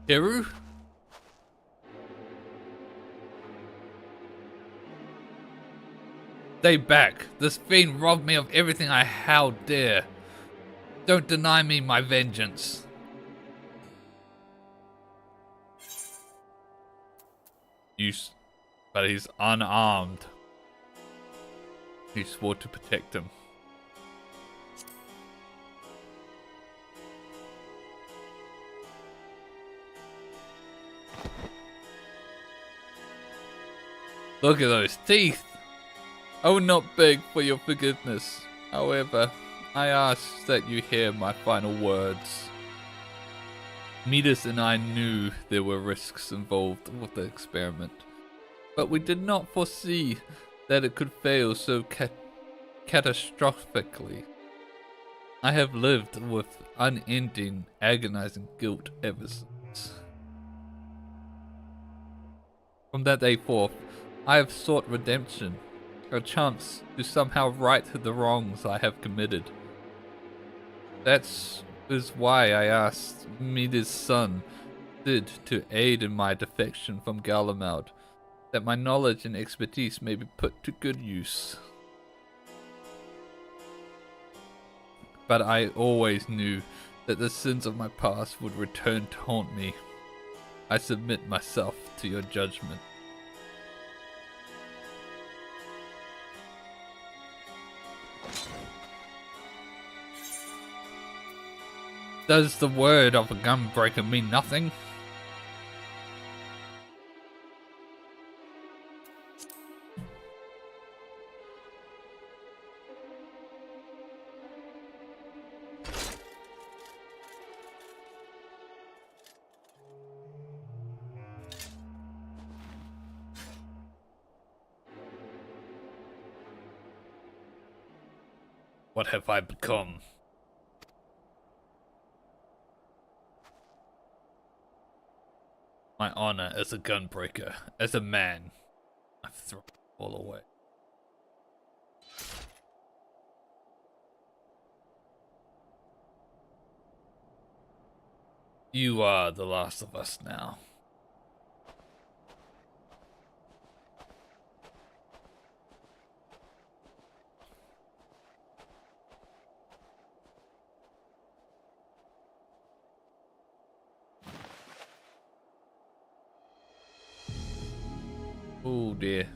Hiru? Stay back. This fiend robbed me of everything I held dear. Don't deny me my vengeance. But he's unarmed. He swore to protect him. Look at those teeth. I will not beg for your forgiveness. However, I ask that you hear my final words. Midas and I knew there were risks involved with the experiment, but we did not foresee that it could fail so catastrophically. I have lived with unending, agonizing guilt ever since. From that day forth, I have sought redemption, a chance to somehow right the wrongs I have committed. That is why I asked Mida's son, Sid, to aid in my defection from Galamaud, that my knowledge and expertise may be put to good use. But I always knew that the sins of my past would return to haunt me. I submit myself to your judgment. Does the word of a gunbreaker mean nothing? What have I become? My honor as a gunbreaker, as a man, I've thrown it all away. You are the last of us now. Oh dear.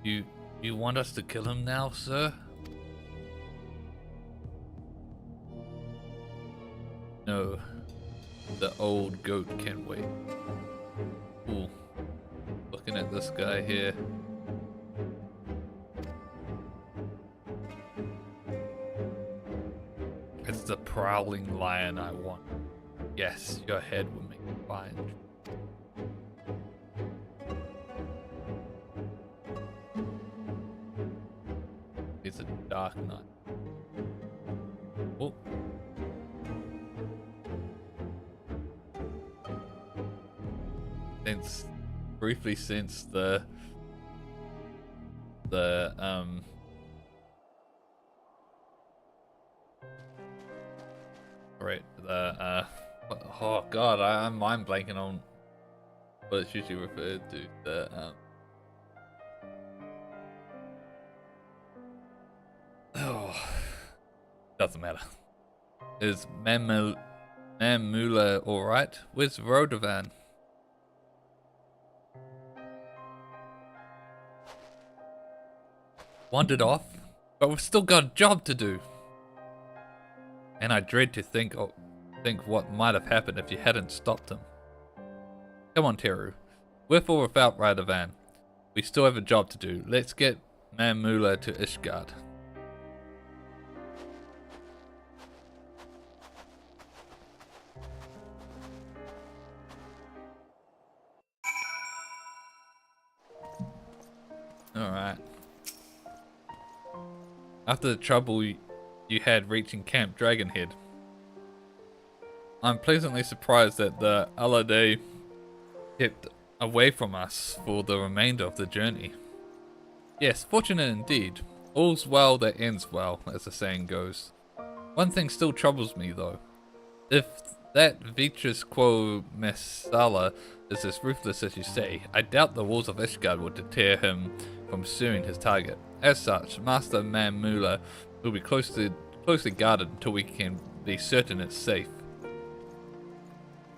You want us to kill him now, sir? No. The old goat can't wait. Ooh. Looking at this guy here. It's the prowling lion I want. Yes, your head will make me fine. It's a dark night. Oh. Briefly since the right, oh god, I'm mind blanking on what it's usually referred to. Oh, doesn't matter. Is Mamula alright? Where's Rodovan? Wandered off, but we've still got a job to do. And I dread to think what might have happened if you hadn't stopped him. Come on, Teru. With or without Radovan, we still have a job to do. Let's get Mamula to Ishgard. Alright. After the trouble you had reaching Camp Dragonhead, I'm pleasantly surprised that the Alade kept away from us for the remainder of the journey. Yes, fortunate indeed. All's well that ends well, as the saying goes. One thing still troubles me though. If That Vitrus Quo Messala is as ruthless as you say. I doubt the walls of Ishgard will deter him from pursuing his target. As such, Master Mamula will be closely guarded until we can be certain it's safe.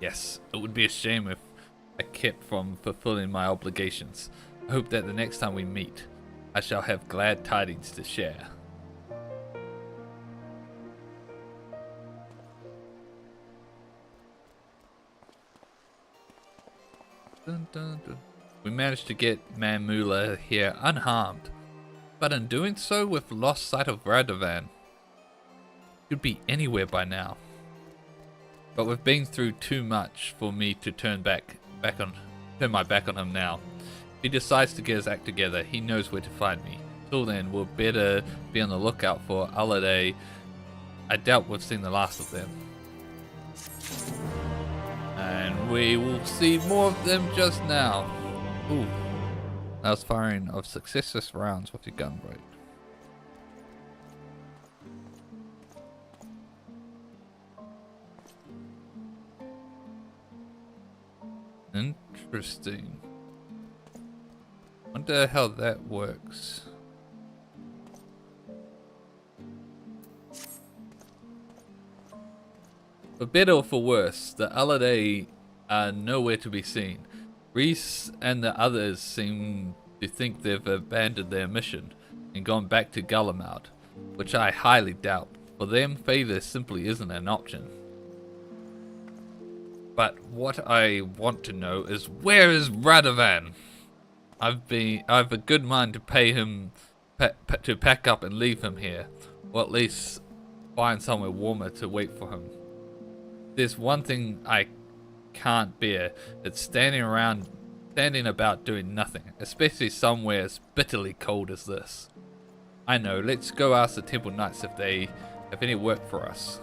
Yes, it would be a shame if I kept from fulfilling my obligations. I hope that the next time we meet, I shall have glad tidings to share. Dun, dun, dun. We managed to get Mamula here unharmed, but in doing so we've lost sight of Radovan. Could be anywhere by now. But we've been through too much for me to turn my back on him now. If he decides to get his act together, he knows where to find me. Till then, we'll better be on the lookout for Alade. I doubt we've seen the last of them. And we will see more of them just now. Ooh. That was firing of successive rounds with your gunbreaker. Interesting. Wonder how that works. For better or for worse, the Alade are nowhere to be seen. Reese and the others seem to think they've abandoned their mission and gone back to Gullamaud, which I highly doubt. For them, favor simply isn't an option. But what I want to know is, where is Radovan? I've a good mind to pay him to pack up and leave him here, or at least find somewhere warmer to wait for him. There's one thing I can't bear. It's standing about doing nothing, especially somewhere as bitterly cold as this. I know, let's go ask the Temple Knights if they have any work for us.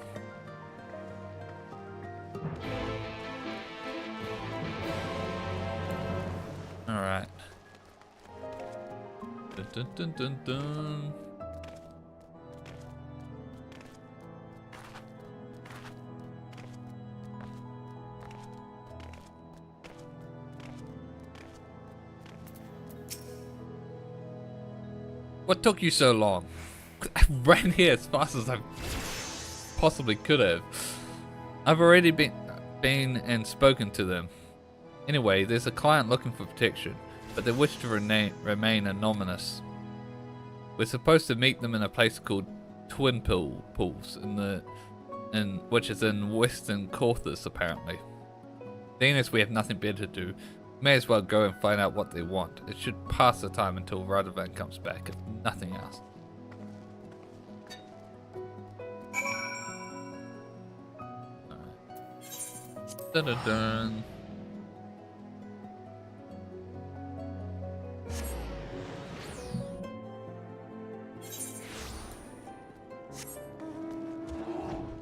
Alright. Dun, dun, dun, dun, dun. What took you so long? I ran here as fast as I possibly could have. I've already been and spoken to them. Anyway, there's a client looking for protection, but they wish to remain anonymous. We're supposed to meet them in a place called Twin Pools, which is in Western Corthus, apparently. Seeing as we have nothing better to do, may as well go and find out what they want. It should pass the time until Radovan comes back, if nothing else. Alright. Dun dun dun.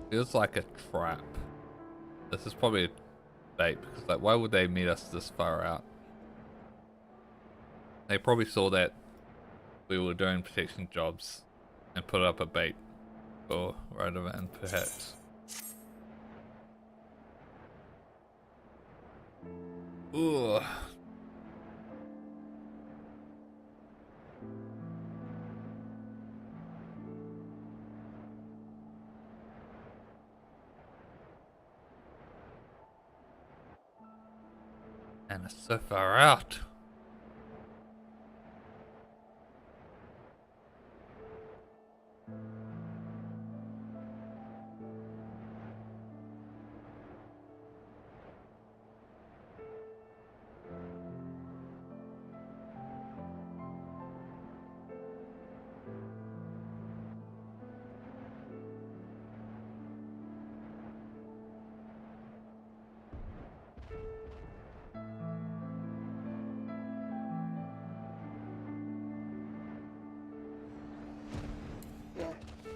Feels like a trap. This is probably a bait, because like, why would they meet us this far out? They probably saw that we were doing protection jobs and put up a bait for Radovan, perhaps. Ooh. And it's so far out.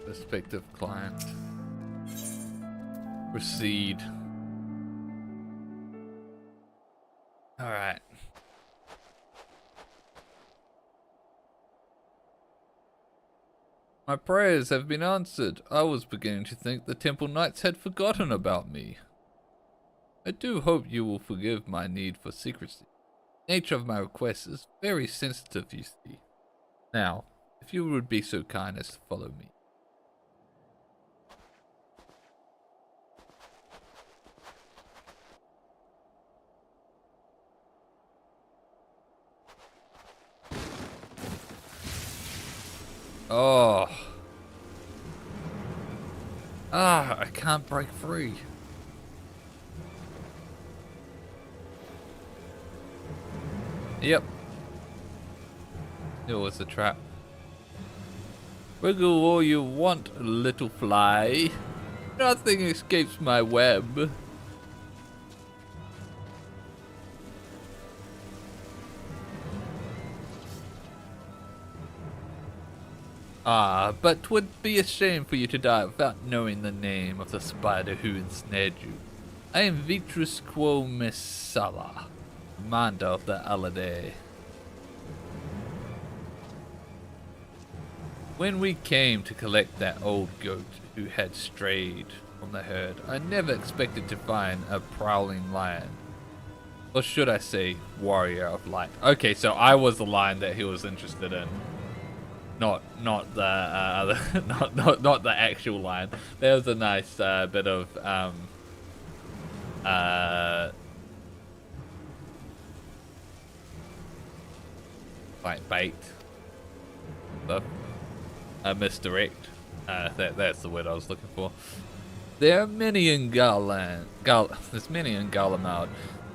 Prospective client. Proceed. Alright. My prayers have been answered. I was beginning to think the Temple Knights had forgotten about me. I do hope you will forgive my need for secrecy. The nature of my request is very sensitive, you see. Now, if you would be so kind as to follow me. Oh. Ah, I can't break free. Yep. It was a trap. Wiggle all you want, little fly. Nothing escapes my web. Ah, but 'twould be a shame for you to die without knowing the name of the spider who ensnared you. I am Vitrus Quo Missala, commander of the Alade. When we came to collect that old goat who had strayed from the herd, I never expected to find a prowling lion. Or should I say, warrior of light. Okay, so I was the lion that he was interested in. Not the not the actual lion. There was a nice bit of like bait stuff. Misdirect. That's the word I was looking for. There are many in there's many in Garlemald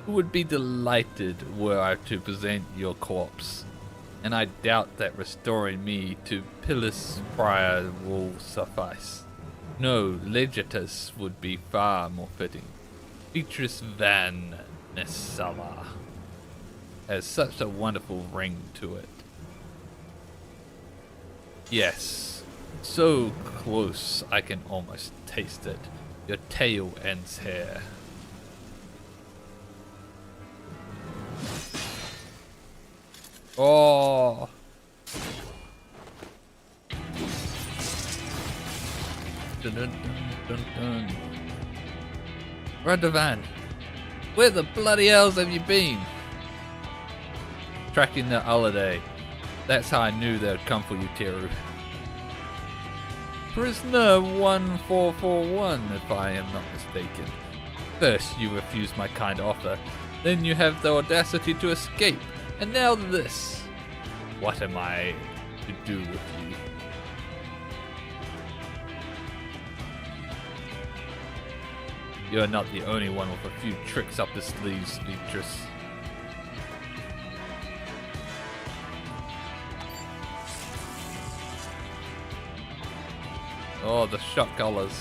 who would be delighted were I to present your corpse. And I doubt that restoring me to Pilus Prior will suffice. No, Legatus would be far more fitting. Beatrice Van Nessala has such a wonderful ring to it. Yes, so close I can almost taste it. Your tail ends here. Oh. Dun, dun, dun, dun. Radovan, where the bloody hells have you been? Tracking the holiday. That's how I knew they'd come for you, Teru. Prisoner 1441, if I am not mistaken. First you refused my kind offer, then you have the audacity to escape. And now this. What am I to do with you? You're not the only one with a few tricks up the sleeves, Beatrice. Oh, the shock collars.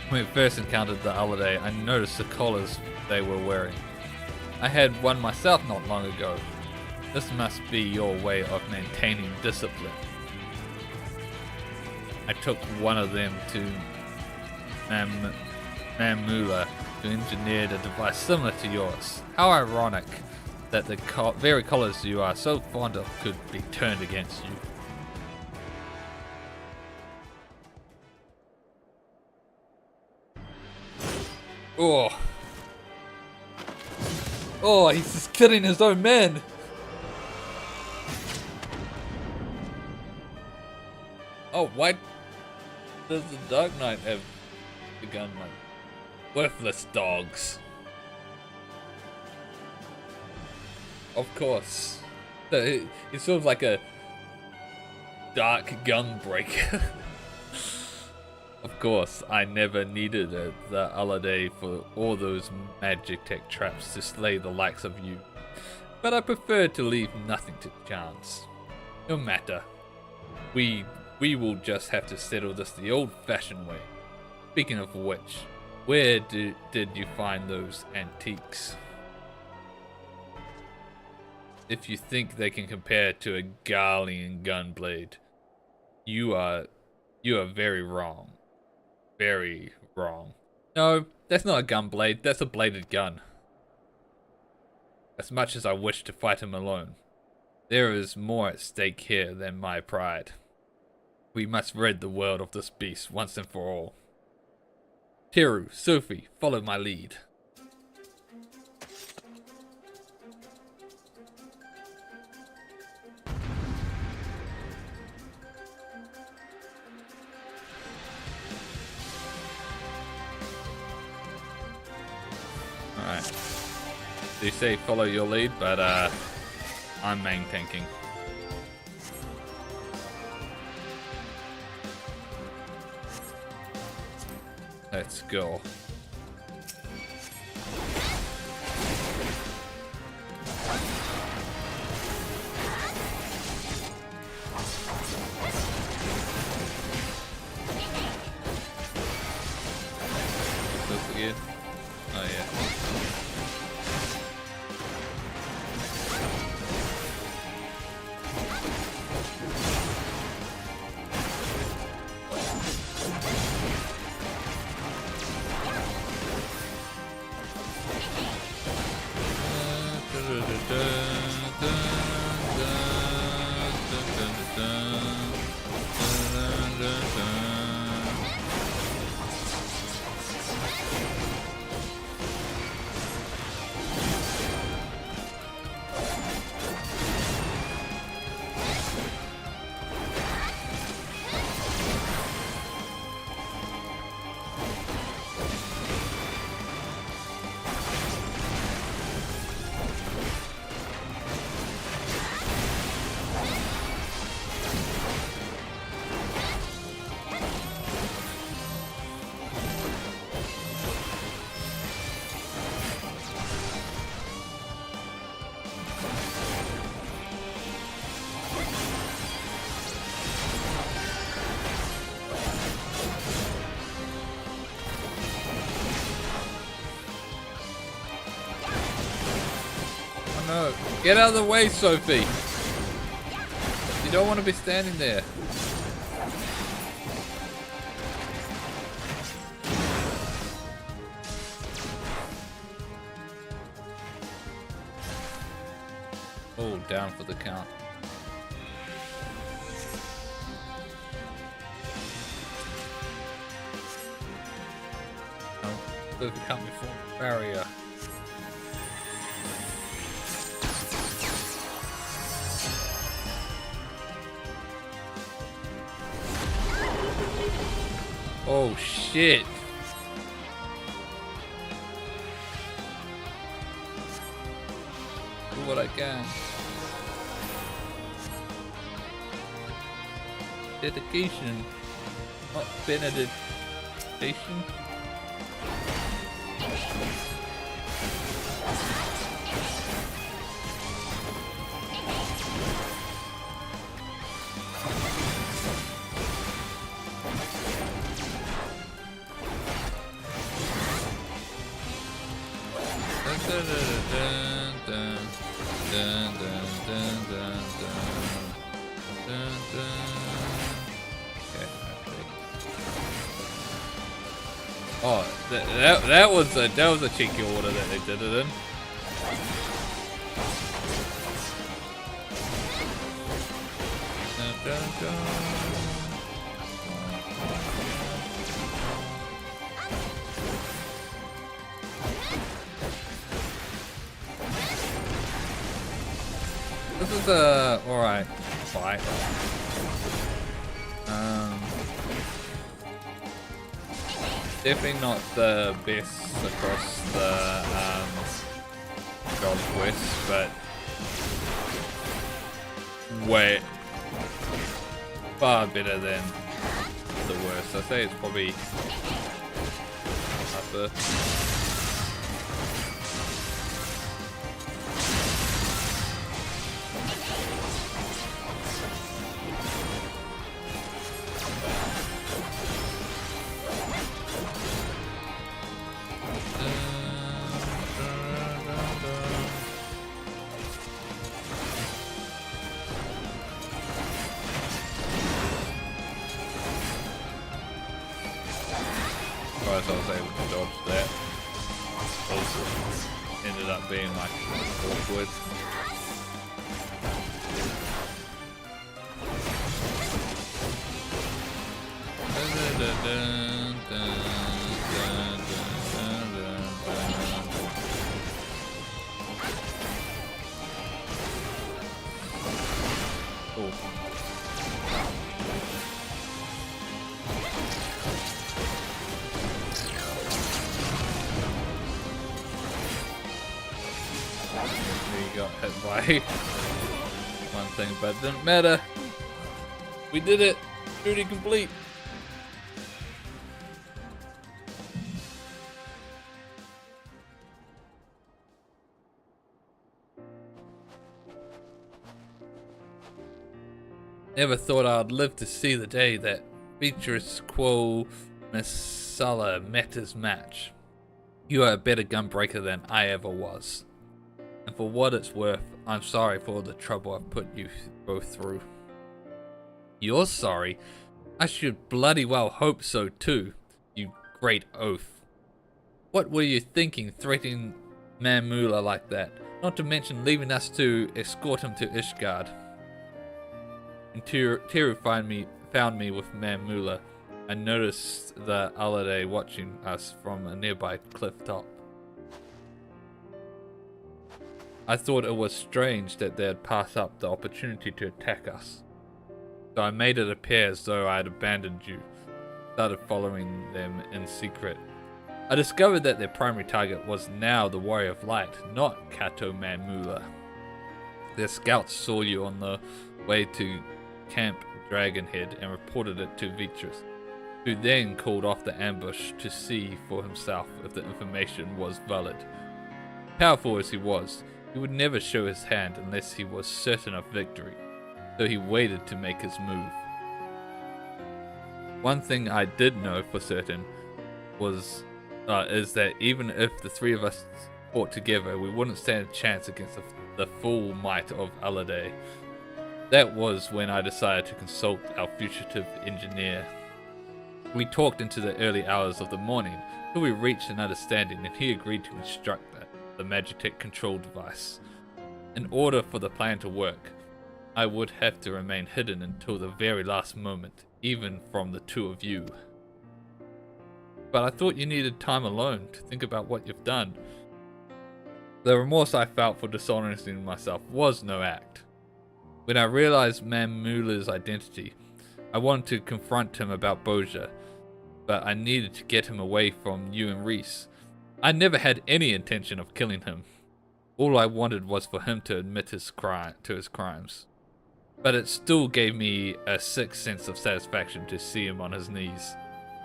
When we first encountered the holiday, I noticed the collars they were wearing. I had one myself not long ago. This must be your way of maintaining discipline. I took one of them to Mamula, who engineered a device similar to yours. How ironic that the very collars you are so fond of could be turned against you. Oh. Oh, he's just killing his own men. Oh, why does the Dark Knight have the gun? Like, worthless dogs. Of course. He's sort of like a dark gunbreaker. Of course, I never needed the holiday for all those magic tech traps to slay the likes of you. But I prefer to leave nothing to chance. No matter. We will just have to settle this the old-fashioned way. Speaking of which, where did you find those antiques? If you think they can compare to a Garlean gunblade, you are very wrong. Very wrong. No, that's not a gunblade, that's a bladed gun. As much as I wish to fight him alone, there is more at stake here than my pride. We must rid the world of this beast once and for all. Teru, Sophie, follow my lead. Alright. They say follow your lead, but I'm main tanking. Let's go. This again? Oh yeah. No. Get out of the way, Sophie. You don't want to be standing there. Oh, down for the count. No, Sophie can't be formed barrier. Oh shit. Do what I can. Dedication. Not benediction. Oh, that was a cheeky order that they did it in. This is a alright fight. Definitely not the best across the God Quest, but way far better than the worst. I say it's probably upper. I was able to dodge that. Also ended up being like awkward. Dun, dun, dun, dun, dun. Cool. We got hit by one thing, but it didn't matter. We did it. Duty complete. Never thought I'd live to see the day that Beatrice Quo Missala met his match. You are a better gunbreaker than I ever was. And for what it's worth, I'm sorry for all the trouble I've put you both through. You're sorry? I should bloody well hope so too, you great oaf. What were you thinking, threatening Mamula like that? Not to mention leaving us to escort him to Ishgard. And Tiru found me with Mamula. I noticed the Alade watching us from a nearby cliff top. I thought it was strange that they'd pass up the opportunity to attack us. So I made it appear as though I had abandoned you, started following them in secret. I discovered that their primary target was now the Warrior of Light, not Kato Mamula. Their scouts saw you on the way to Camp Dragonhead and reported it to Beatrice, who then called off the ambush to see for himself if the information was valid. Powerful as he was, he would never show his hand unless he was certain of victory, so he waited to make his move. One thing I did know for certain is that even if the three of us fought together, we wouldn't stand a chance against the full might of Alade. That was when I decided to consult our fugitive engineer. We talked into the early hours of the morning till we reached an understanding, and he agreed to construct the Magitech control device. In order for the plan to work, I would have to remain hidden until the very last moment, even from the two of you. But I thought you needed time alone to think about what you've done. The remorse I felt for dishonoring myself was no act. When I realized Mamula's identity, I wanted to confront him about Boja, but I needed to get him away from you and Reese. I never had any intention of killing him. All I wanted was for him to admit to his crimes. But it still gave me a sick sense of satisfaction to see him on his knees,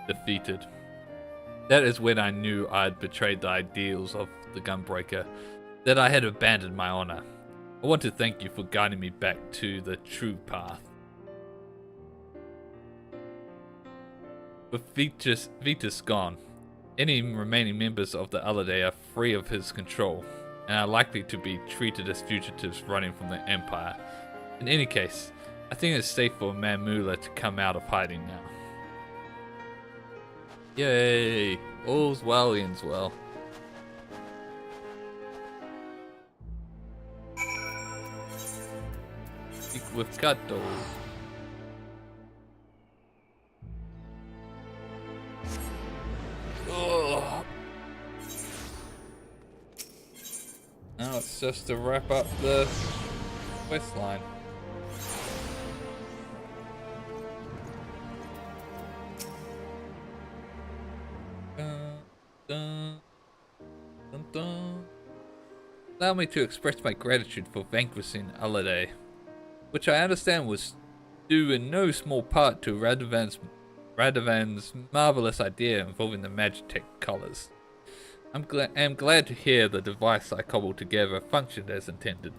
defeated. That is when I knew I had betrayed the ideals of the Gunbreaker, that I had abandoned my honor. I want to thank you for guiding me back to the true path. With Vitus gone, any remaining members of the Alade are free of his control, and are likely to be treated as fugitives running from the Empire. In any case, I think it's safe for Mamula to come out of hiding now. Yay! All's well ends well. Speak with Kato. Oh. Now it's just to wrap up the quest line. Dun, dun, dun. Allow me to express my gratitude for vanquishing Alade, which I understand was due in no small part to Radovan's marvelous idea involving the Magitech collars. I'm glad to hear the device I cobbled together functioned as intended.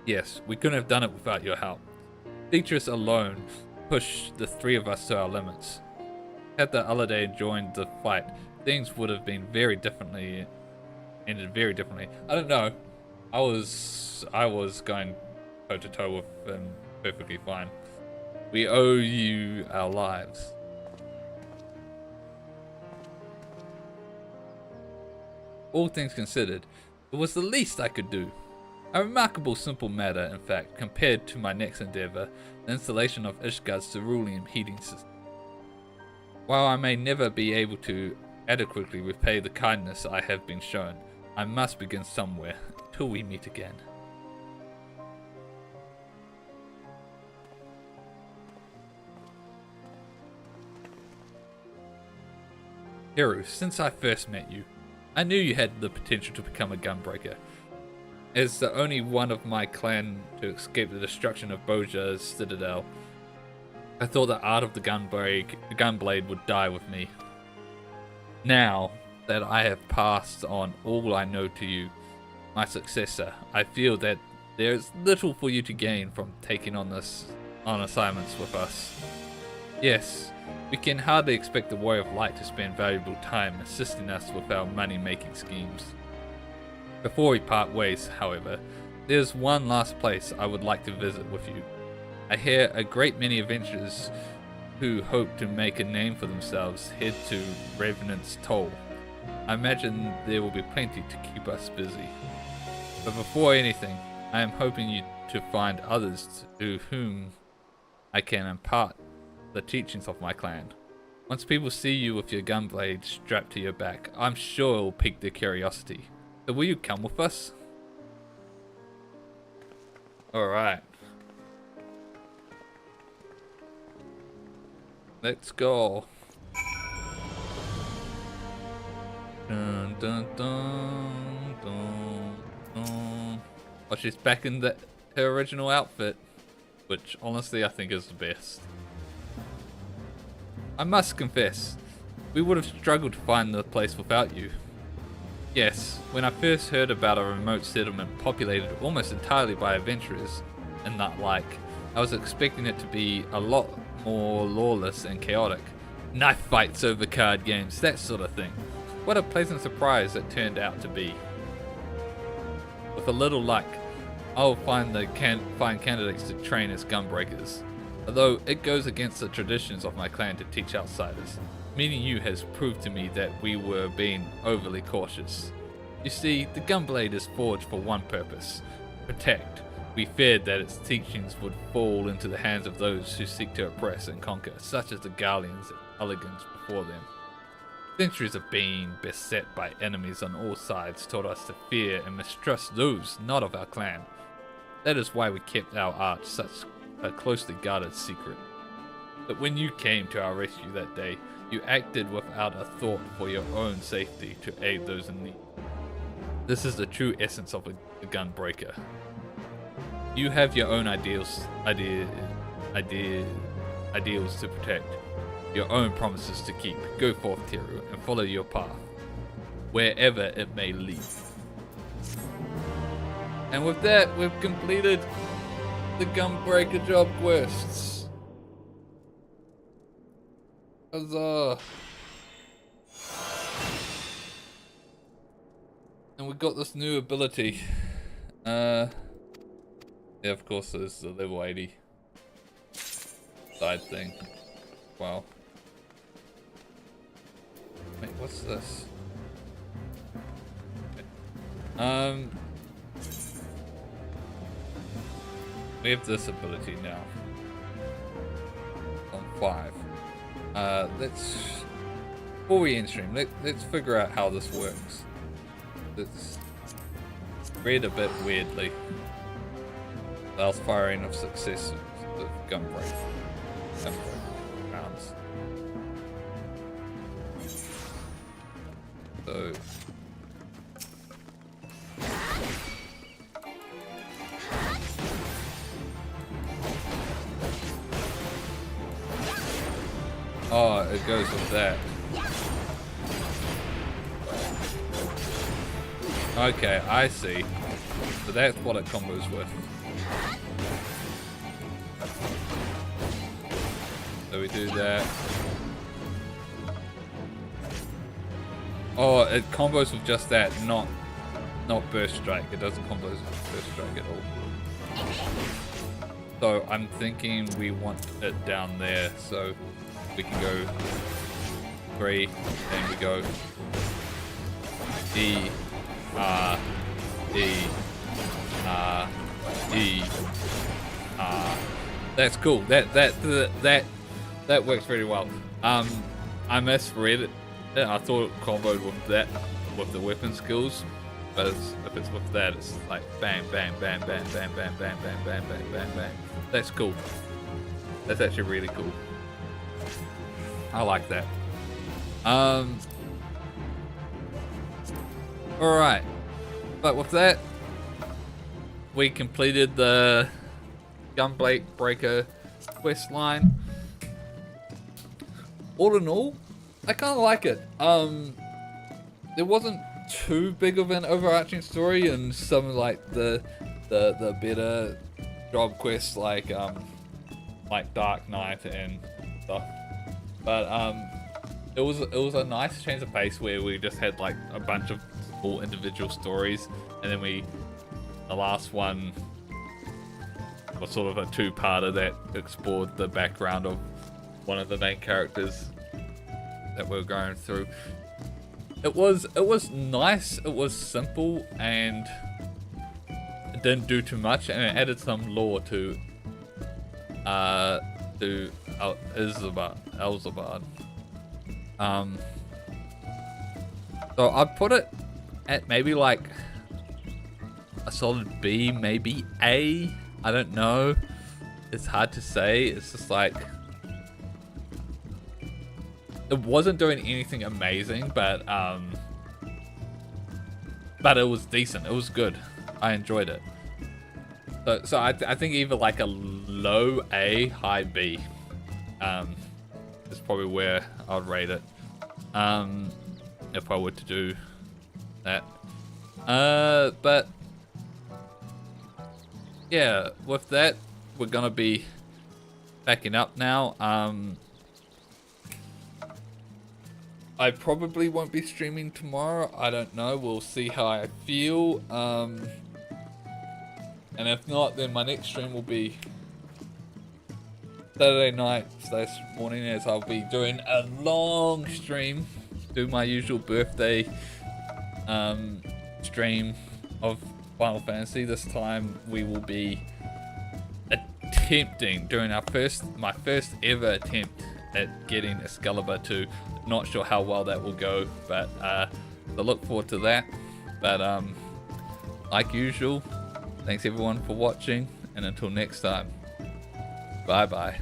Yes, we couldn't have done it without your help. Beatrice alone pushed the three of us to our limits. Had the Alade joined the fight, things would have been ended very differently. I don't know. I was going toe to toe with him perfectly fine. We owe you our lives. All things considered, it was the least I could do. A remarkable simple matter, in fact, compared to my next endeavor, the installation of Ishgard's cerulean heating system. While I may never be able to adequately repay the kindness I have been shown, I must begin somewhere, till we meet again. Hero, since I first met you, I knew you had the potential to become a Gunbreaker. As the only one of my clan to escape the destruction of Boja's citadel, I thought the art of the gunblade would die with me. Now that I have passed on all I know to you, my successor, I feel that there is little for you to gain from taking on assignments with us. Yes, we can hardly expect the Warrior of Light to spend valuable time assisting us with our money-making schemes. Before we part ways, however, there's one last place I would like to visit with you. I hear a great many adventurers who hope to make a name for themselves head to Revenant's Toll. I imagine there will be plenty to keep us busy. But before anything, I am hoping you to find others to whom I can impart the teachings of my clan. Once people see you with your gunblade strapped to your back, I'm sure it will pique their curiosity. So will you come with us? Alright. Let's go. Dun, dun, dun, dun, dun. Oh, she's back in her original outfit, which honestly I think is the best. I must confess, we would have struggled to find the place without you. Yes, when I first heard about a remote settlement populated almost entirely by adventurers and that like, I was expecting it to be a lot more lawless and chaotic. Knife fights over card games, that sort of thing. What a pleasant surprise it turned out to be. With a little luck, I'll find candidates to train as gunbreakers. Although it goes against the traditions of my clan to teach outsiders. Meeting you has proved to me that we were being overly cautious. You see, the gunblade is forged for one purpose: protect. We feared that its teachings would fall into the hands of those who seek to oppress and conquer, such as the Garleans and Elegans before them. Centuries of being beset by enemies on all sides taught us to fear and mistrust those not of our clan. That is why we kept our art such a closely guarded secret. But when you came to our rescue that day, you acted without a thought for your own safety to aid those in need. This is the true essence of a gunbreaker. You have your own ideals to protect, your own promises to keep. Go forth, Teru, and follow your path, wherever it may lead. And with that, we've completed the Gunbreaker job quests. Huzzah! And we got this new ability. Yeah, of course, there's the level 80 side thing. Wow. Wait, what's this? We have this ability now. On 5. Before we end stream, let's figure out how this works. It's read a bit weirdly. Allows firing of success of gunbreak rounds. So oh, it goes with that. Okay, I see. So that's what it combos with. So we do that. Oh, it combos with just that, not burst strike. It doesn't combo with burst strike at all. So I'm thinking we want it down there, so we can go 3, and we go E, R, E, R, E, R. That's cool. That works very well. I misread it. I thought it comboed with that, with the weapon skills, but if it's with that, it's like bang, bang, bang, bang, bang, bang, bang, bang, bang, bang, bang, bang. That's cool. That's actually really cool. I like that. Alright, but with that, we completed the Gunbreaker quest line. All in all, I kind of like it. There wasn't too big of an overarching story, and some like the better job quests like Dark Knight and stuff. But it was a nice change of pace where we just had like a bunch of small individual stories, and then the last one was sort of a two-parter that explored the background of one of the main characters that we're going through. It was nice, it was simple, and it didn't do too much, and it added some lore to Elzabad. So I'd put it at maybe like a solid B, maybe A. I don't know. It's hard to say. It's just like it wasn't doing anything amazing, but it was decent. It was good. I enjoyed it. So I think either like a low A, high B is probably where I'd rate it. If I were to do that. But yeah, with that, we're gonna be backing up now. I probably won't be streaming tomorrow. I don't know. We'll see how I feel. And if not, then my next stream will be Saturday night / morning, as I'll be doing a long stream. Do my usual birthday stream of Final Fantasy. This time we will be attempting, doing my first ever attempt at getting Excalibur 2. Not sure how well that will go, but I look forward to that. But like usual, thanks everyone for watching, and until next time, bye bye.